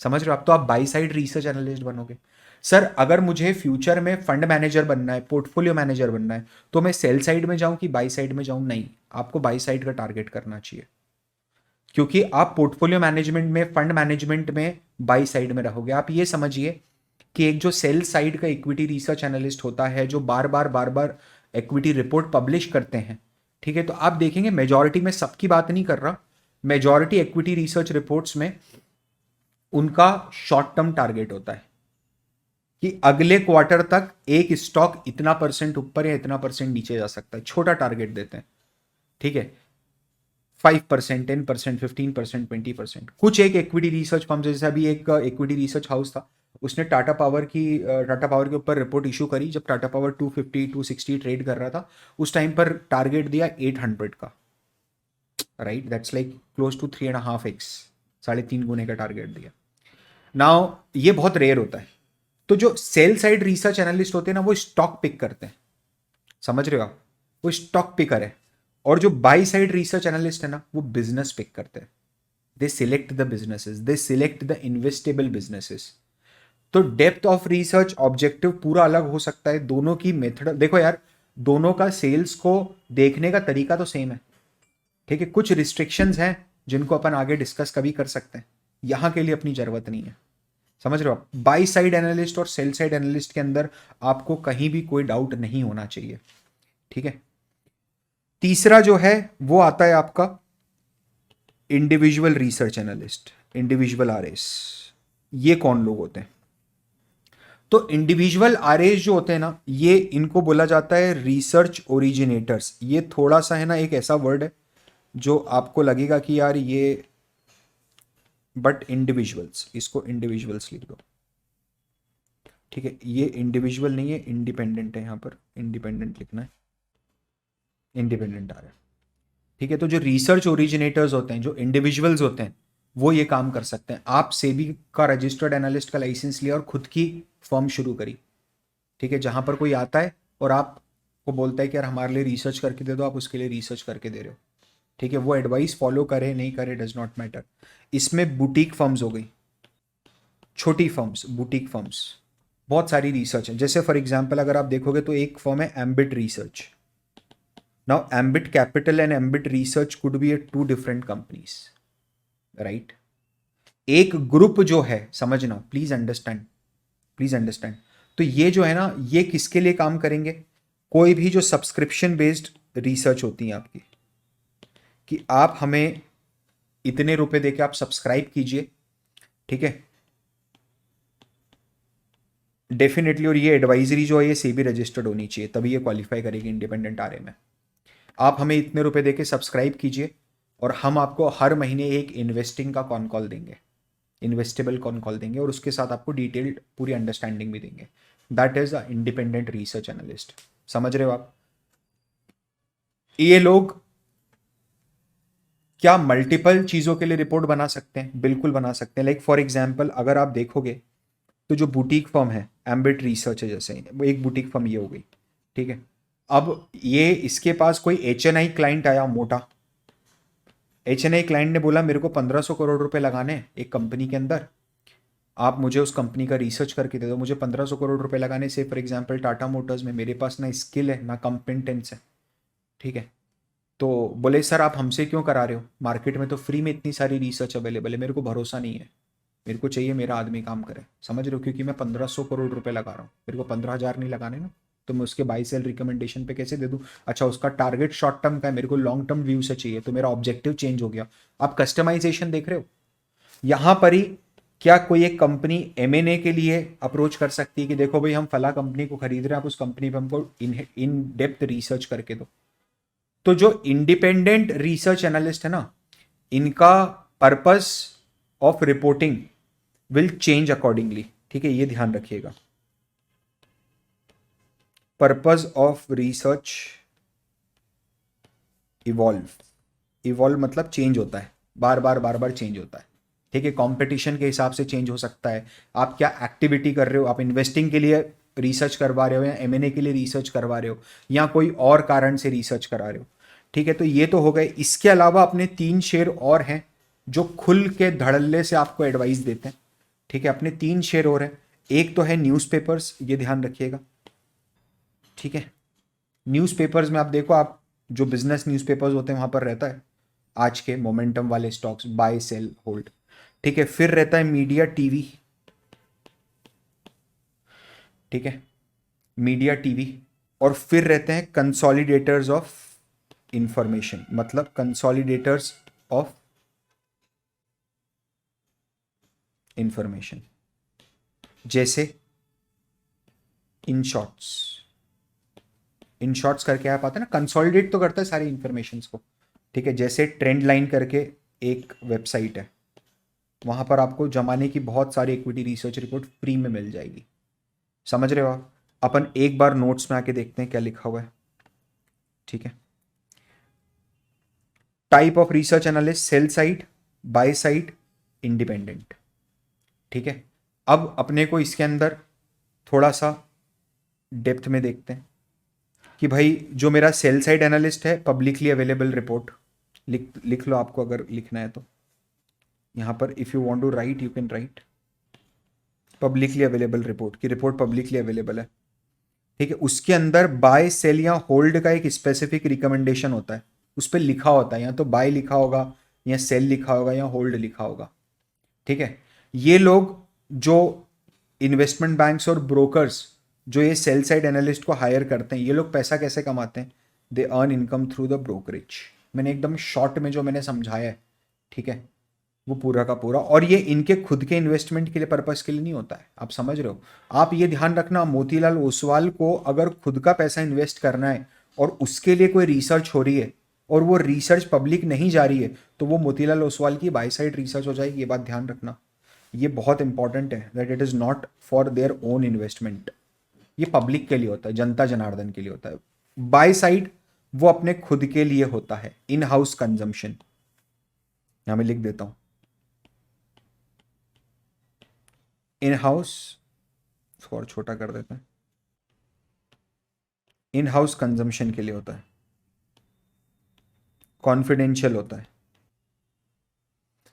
समझ रहे हो आप? तो आप बाई साइड रिसर्च एनालिस्ट बनोगे। सर अगर मुझे फ्यूचर में फंड मैनेजर बनना है, पोर्टफोलियो मैनेजर बनना है, तो मैं सेल साइड में जाऊं कि बाई साइड में जाऊं? नहीं, आपको बाई साइड का टारगेट करना चाहिए, क्योंकि आप पोर्टफोलियो मैनेजमेंट में, फंड मैनेजमेंट में बाई साइड में रहोगे। आप ये समझिए कि एक जो सेल साइड का इक्विटी रिसर्च एनालिस्ट होता है जो बार बार इक्विटी रिपोर्ट पब्लिश करते हैं, ठीक है, तो आप देखेंगे मेजॉरिटी में, सबकी बात नहीं कर रहा, मेजॉरिटी इक्विटी रिसर्च रिपोर्ट्स में उनका शॉर्ट टर्म टारगेट होता है कि अगले क्वार्टर तक एक स्टॉक इतना परसेंट ऊपर या इतना परसेंट नीचे जा सकता है, छोटा टारगेट देते हैं, ठीक है। 5%, 10%, 15%, 20%। कुछ एक इक्विटी रिसर्च फर्म, जैसे अभी एक इक्विटी रिसर्च हाउस था, उसने टाटा पावर के ऊपर रिपोर्ट इशू करी जब टाटा पावर 250 260 ट्रेड कर रहा था। उस टाइम पर टारगेट दिया 800 का, right, that's like close to 3.5x, 3.5 गुने का टारगेट दिया। नाउ ये बहुत रेयर होता है। तो जो सेल साइड रिसर्च एनालिस्ट होते हैं ना वो स्टॉक पिक करते हैं, समझ रहे हो आप? वो स्टॉक पिकर है। और जो बाई साइड रिसर्च एनालिस्ट है ना वो बिजनेस पिक करते हैं। They select the businesses, they select the investable businesses. तो डेप्थ ऑफ रिसर्च ऑब्जेक्टिव पूरा अलग हो सकता है। दोनों की मेथड देखो यार, दोनों का सेल्स को देखने का तरीका तो सेम है, ठीक है। कुछ रिस्ट्रिक्शंस हैं जिनको अपन आगे डिस्कस कभी कर सकते हैं, यहां के लिए अपनी जरूरत नहीं है, समझ रहे हो आप? बाई साइड एनालिस्ट और सेल साइड एनालिस्ट के अंदर आपको कहीं भी कोई डाउट नहीं होना चाहिए, ठीक है। तीसरा जो है वो आता है आपका individual research analyst, individual RS. ये कौन लोग होते हैं? तो इंडिविजुअल आरएस जो होते हैं ना, ये इनको बोला जाता है रिसर्च ओरिजिनेटर्स। ये थोड़ा सा है ना एक ऐसा वर्ड है जो आपको लगेगा कि यार ये, बट इंडिविजुअल्स, इसको इंडिविजुअल्स लिख दो, ठीक है। ये इंडिविजुअल नहीं है, इंडिपेंडेंट है, यहां पर इंडिपेंडेंट लिखना है, इंडिपेंडेंट आ रहा है, ठीक है। तो जो रिसर्च ओरिजिनेटर्स होते हैं, जो इंडिविजुअल्स होते हैं, वो ये काम कर सकते हैं। आप सेबी का रजिस्टर्ड एनालिस्ट का लाइसेंस लिया और खुद की फर्म शुरू करी, ठीक है, जहां पर कोई आता है और आपको बोलता है कि यार हमारे लिए रिसर्च करके दे दो, आप उसके लिए रिसर्च करके दे रहे हो, ठीक है। वो एडवाइस फॉलो करे नहीं करे डज नॉट मैटर। इसमें बुटीक फर्म्स हो गई, छोटी फर्म्स, बुटीक फर्म्स, बहुत सारी रिसर्च है। जैसे फॉर एग्जाम्पल अगर आप देखोगे तो एक फर्म है Ambit research. Now Ambit capital and Ambit research could be a two different companies, right. एक ग्रुप जो है, समझना, प्लीज अंडरस्टैंड, प्लीज अंडरस्टैंड। तो ये जो है ना ये किसके लिए काम करेंगे? कोई भी जो सब्सक्रिप्शन बेस्ड रिसर्च होती है आपकी, कि आप हमें इतने रुपए देके आप सब्सक्राइब कीजिए, ठीक है, डेफिनेटली। और ये एडवाइजरी जो है ये सेबी रजिस्टर्ड होनी चाहिए, तभी ये क्वालिफाई करेगी इंडिपेंडेंट आरए में। आप हमें इतने रुपए देके सब्सक्राइब कीजिए और हम आपको हर महीने एक इन्वेस्टिंग का कॉन कॉल देंगे, इन्वेस्टेबल कौन कॉल देंगे और उसके साथ आपको डिटेल्ड पूरी अंडरस्टैंडिंग भी देंगे। That is a independent research analyst. समझ रहे हो आप? ये लोग क्या मल्टीपल चीजों के लिए रिपोर्ट बना सकते हैं? बिल्कुल बना सकते हैं। लाइक फॉर एग्जाम्पल अगर आप देखोगे तो जो बुटीक फर्म है एम्बिट रिसर्च है, जैसे वो एक बुटीक फर्म ये हो गई, ठीक है। अब ये इसके पास कोई HNI क्लाइंट आया मोटा, HNI क्लाइंट ने बोला मेरे को 1500 करोड़ रुपए लगाने हैं एक कंपनी के अंदर, आप मुझे उस कंपनी का रिसर्च करके दे दो, मुझे 1500 करोड़ रुपए लगाने से फॉर एग्जाम्पल टाटा मोटर्स में मेरे पास ना स्किल है ना कॉम्पिटेंस है, ठीक है। तो बोले सर आप हमसे क्यों करा रहे हो, मार्केट में तो फ्री में इतनी सारी रिसर्च अवेलेबल है, मेरे को भरोसा नहीं है, मेरे को चाहिए मेरा आदमी काम करे। समझ रहे हो? क्योंकि मैं 1500 करोड़ रुपए लगा रहा हूँ, मेरे को 15,000 नहीं लगाने ना, तो मैं उसके बाई सेल रिकमेंडेशन पे कैसे दे दूँ? अच्छा उसका टारगेट शॉर्ट टर्म का है, मेरे को लॉन्ग टर्म व्यू से चाहिए, तो मेरा ऑब्जेक्टिव चेंज हो गया। आप कस्टमाइजेशन देख रहे हो? यहां पर ही क्या कोई एक कंपनी M&A के लिए अप्रोच कर सकती है कि देखो भाई हम फला कंपनी को खरीद रहे हैं, आप उस कंपनी पे हमको इन डेप्थ रिसर्च करके दो। तो जो इंडिपेंडेंट रिसर्च एनालिस्ट है ना, इनका purpose of reporting will change accordingly, ठीक है, ये ध्यान रखिएगा। Purpose of research evolve, evolve मतलब चेंज होता है, बार बार चेंज होता है, ठीक है। कंपटीशन के हिसाब से चेंज हो सकता है, आप क्या एक्टिविटी कर रहे हो, आप इन्वेस्टिंग के लिए रिसर्च करवा रहे हो या M&A के लिए रिसर्च करवा रहे हो या कोई और कारण से रिसर्च करा रहे हो, ठीक है। तो ये तो हो गए। इसके अलावा अपने 3 शेयर और हैं जो खुल के धड़ल्ले से आपको एडवाइस देते हैं, ठीक है। अपने 3 शेयर और हैं। एक तो है न्यूज़पेपर्स, ये ध्यान रखिएगा, ठीक है। न्यूज़पेपर्स में आप देखो, आप जो बिजनेस न्यूज़पेपर्स होते हैं वहां पर रहता है आज के मोमेंटम वाले स्टॉक्स, बाय सेल होल्ड, ठीक है। फिर रहता है मीडिया टीवी, ठीक है, मीडिया टीवी। और फिर रहते हैं कंसोलिडेटर्स ऑफ इंफॉर्मेशन, मतलब कंसोलिडेटर्स ऑफ इंफॉर्मेशन, जैसे इन शॉर्ट्स। इन शॉर्ट्स करके आप आते हैं ना, कंसोलिडेट तो करता है सारी इंफॉर्मेशन को, ठीक है। जैसे ट्रेंड लाइन करके एक वेबसाइट है, वहां पर आपको जमाने की बहुत सारी इक्विटी रिसर्च रिपोर्ट फ्री में मिल जाएगी। समझ रहे हो आप? अपन एक बार नोट्स में आके देखते हैं क्या लिखा हुआ है, ठीक है। Type of research analyst, sell side, by side, independent, ठीक है। अब अपने को इसके अंदर थोड़ा सा डेप्थ में देखते हैं कि भाई जो मेरा सेल साइड एनालिस्ट है, पब्लिकली अवेलेबल रिपोर्ट लिख लिख लो, आपको अगर लिखना है तो यहां पर if you want to write you can write publicly available report की, रिपोर्ट पब्लिकली अवेलेबल है, ठीक है। उसके अंदर बाय सेल या होल्ड का एक स्पेसिफिक रिकमेंडेशन होता है, उस पर लिखा होता है, या तो बाय लिखा होगा या सेल लिखा होगा या होल्ड लिखा होगा, ठीक है। ये लोग जो इन्वेस्टमेंट बैंक्स और ब्रोकर्स जो ये सेल साइड एनालिस्ट को हायर करते हैं, ये लोग पैसा कैसे कमाते हैं? They earn income through the brokerage. मैंने एकदम शॉर्ट में जो मैंने समझाया है, ठीक है, वो पूरा का पूरा। और ये इनके खुद के इन्वेस्टमेंट के लिए, पर्पस के लिए नहीं होता है, आप समझ रहे हो? आप ये ध्यान रखना, मोतीलाल ओसवाल को अगर खुद का पैसा इन्वेस्ट करना है और उसके लिए कोई रिसर्च हो रही है और वो रिसर्च पब्लिक नहीं जा रही है, तो वो मोतीलाल ओसवाल की बाय साइड रिसर्च हो जाएगी। ये बात ध्यान रखना, ये बहुत इंपॉर्टेंट है, that it is not for their own investment. ये पब्लिक के लिए होता है, जनता जनार्दन के लिए होता है। बाय साइड वो अपने खुद के लिए होता है, इन हाउस कंजम्पशन। यहां मैं लिख देता हूं, इन हाउस, इसको और छोटा कर देते हैं, इन हाउस कंजम्पशन के लिए होता है, कॉन्फिडेंशियल होता है।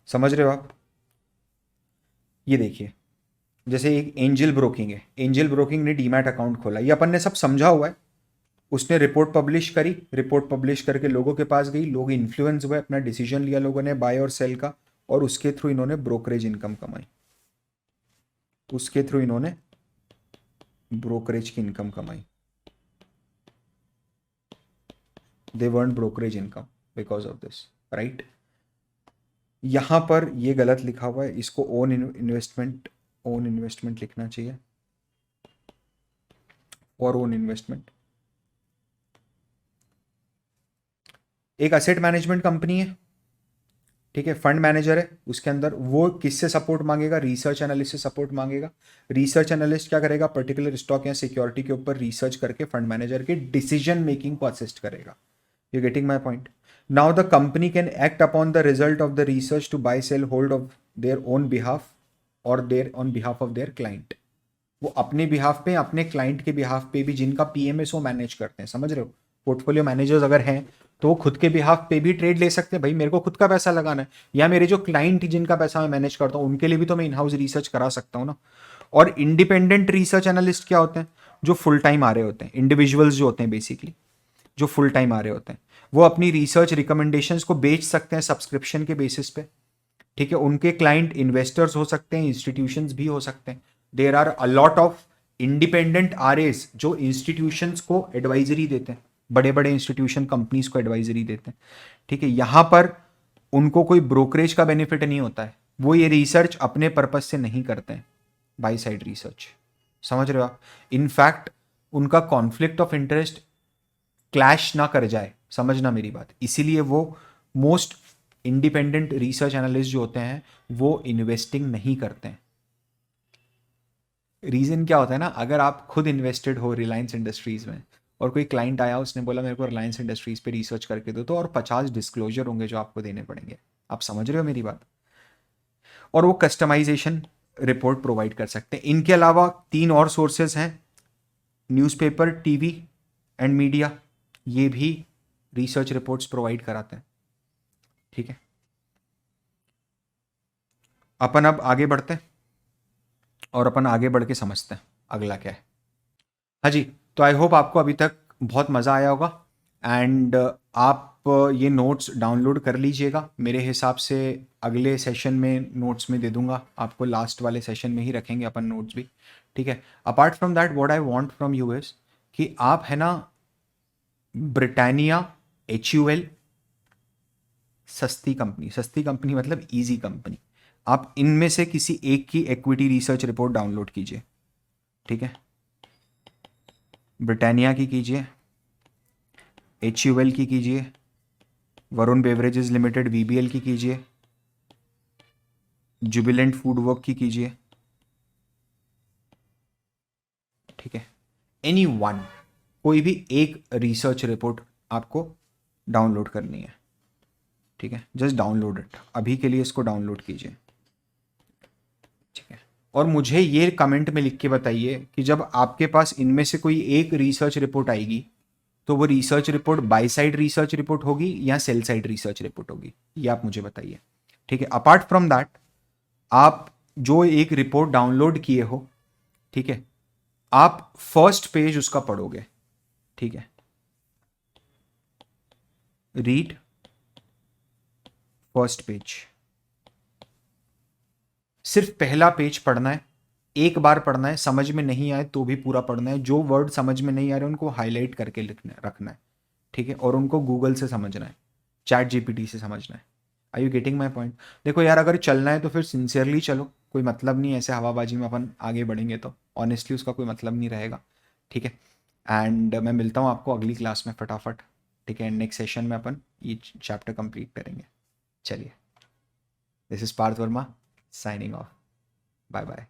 समझ रहे हो आप? ये देखिए, जैसे एक एंजल ब्रोकिंग है, एंजल ब्रोकिंग ने डीमैट अकाउंट खोला, ये अपन ने सब समझा हुआ है। उसने रिपोर्ट पब्लिश करी, रिपोर्ट पब्लिश करके लोगों के पास गई, लोग इन्फ्लुएंस हुए, अपना डिसीजन लिया लोगों ने बाय और सेल का, और उसके थ्रू इन्होंने ब्रोकरेज इनकम कमाई, उसके थ्रू इन्होंने ब्रोकरेज की इनकम कमाई। They earn brokerage income because of this, right. यहां पर ये गलत लिखा हुआ है, इसको ओन इन्वेस्टमेंट, ओन इन्वेस्टमेंट लिखना चाहिए, और ओन इन्वेस्टमेंट। एक असेट मैनेजमेंट कंपनी है, ठीक है, फंड मैनेजर है, उसके अंदर वो किससे सपोर्ट मांगेगा, रिसर्च एनालिस्ट से सपोर्ट मांगेगा। रिसर्च एनालिस्ट क्या करेगा, पर्टिकुलर स्टॉक या सिक्योरिटी के ऊपर रिसर्च करके फंड मैनेजर के डिसीजन मेकिंग को असिस्ट करेगा। You getting my point? Now the company can act upon the result of the research to buy sell hold of their own behalf और their on behalf of their client. वो अपने behalf पे, अपने client के behalf पे भी, जिनका PMS वो मैनेज करते हैं, समझ रहे हो, पोर्टफोलियो मैनेजर्स अगर हैं तो वो खुद के बिहाफ पे भी ट्रेड ले सकते हैं। भाई मेरे को खुद का पैसा लगाना है, या मेरे जो क्लाइंट जिनका पैसा मैं मैनेज करता हूँ उनके लिए भी तो मैं इन हाउस रिसर्च करा सकता हूँ ना। और इंडिपेंडेंट रिसर्च एनालिस्ट क्या होते हैं, जो फुल टाइम आ रहे होते हैं, इंडिविजुअल्स जो होते हैं बेसिकली, जो फुल टाइम आ रहे होते हैं, वो अपनी रिसर्च रिकमेंडेशंस को बेच सकते हैं सब्सक्रिप्शन के बेसिस पे। ठीक है, उनके क्लाइंट इन्वेस्टर्स हो सकते हैं, इंस्टीट्यूशंस भी हो सकते हैं। There are a lot of independent RAs जो इंस्टीट्यूशंस को एडवाइजरी देते हैं, बड़े बड़े इंस्टीट्यूशन कंपनीज को एडवाइजरी देते हैं। ठीक है, यहां पर उनको कोई ब्रोकरेज का बेनिफिट नहीं होता है, वो ये रिसर्च अपने पर्पज से नहीं करते हैं, बाई साइड रिसर्च, समझ रहे हो आप। इनफैक्ट उनका कॉन्फ्लिक्ट ऑफ इंटरेस्ट क्लैश ना कर जाए, समझना मेरी बात, इसीलिए वो मोस्ट इंडिपेंडेंट रिसर्च एनालिस्ट जो होते हैं वो इन्वेस्टिंग नहीं करते हैं। रीजन क्या होता है ना, अगर आप खुद इन्वेस्टेड हो रिलायंस इंडस्ट्रीज में और कोई क्लाइंट आया उसने बोला मेरे को रिलायंस इंडस्ट्रीज पे रिसर्च करके दो, तो और 50 डिस्क्लोजर होंगे जो आपको देने पड़ेंगे। आप समझ रहे हो मेरी बात। और वो कस्टमाइजेशन रिपोर्ट प्रोवाइड कर सकते हैं। इनके अलावा 3 और सोर्सेज हैं, न्यूज़पेपर, टीवी एंड मीडिया, ये भी रिसर्च रिपोर्ट्स प्रोवाइड कराते हैं। ठीक है, अपन अब आगे बढ़ते हैं और अपन आगे बढ़ के समझते हैं अगला क्या है। हाँ जी, तो आई होप आपको अभी तक बहुत मज़ा आया होगा। एंड आप ये नोट्स डाउनलोड कर लीजिएगा। मेरे हिसाब से अगले सेशन में नोट्स में दे दूंगा आपको, लास्ट वाले सेशन में ही रखेंगे अपन नोट्स भी। ठीक है, apart from that what I want from you is कि आप है ना ब्रिटानिया, HUL, सस्ती कंपनी मतलब इजी कंपनी, आप इनमें से किसी एक की इक्विटी रिसर्च रिपोर्ट डाउनलोड कीजिए। ठीक है, ब्रिटानिया की कीजिए, HUL की कीजिए, वरुण बेवरेजेस लिमिटेड VBL की कीजिए, जुबिलेंट फूड वर्क की कीजिए। ठीक है, एनी वन, कोई भी एक रिसर्च रिपोर्ट आपको डाउनलोड करनी है। ठीक है, जस्ट डाउनलोड इट, अभी के लिए इसको डाउनलोड कीजिए। ठीक है, और मुझे ये कमेंट में लिख के बताइए कि जब आपके पास इनमें से कोई एक रिसर्च रिपोर्ट आएगी तो वो research report by side research report होगी या सेल साइड रिसर्च रिपोर्ट होगी, ये आप मुझे बताइए। ठीक है, अपार्ट फ्रॉम दैट आप जो एक रिपोर्ट डाउनलोड किए हो, ठीक है, आप फर्स्ट पेज उसका पढ़ोगे। ठीक है, रीड फर्स्ट पेज, सिर्फ पहला पेज पढ़ना है, एक बार पढ़ना है, समझ में नहीं आए तो भी पूरा पढ़ना है, जो वर्ड समझ में नहीं आ रहे उनको हाईलाइट करके लिखना रखना है। ठीक है, और उनको गूगल से समझना है, चैट GPT से समझना है। Are you getting my point? देखो यार, अगर चलना है तो फिर सिंसियरली चलो, कोई मतलब नहीं है ऐसे हवाबाजी में अपन आगे बढ़ेंगे तो ऑनेस्टली उसका कोई मतलब नहीं रहेगा। ठीक है, एंड मैं मिलता हूँ आपको अगली क्लास में फटाफट। ठीक है, नेक्स्ट सेशन में अपन ये चैप्टर कंप्लीट करेंगे। चलिए, this is Parth Verma signing off, bye bye.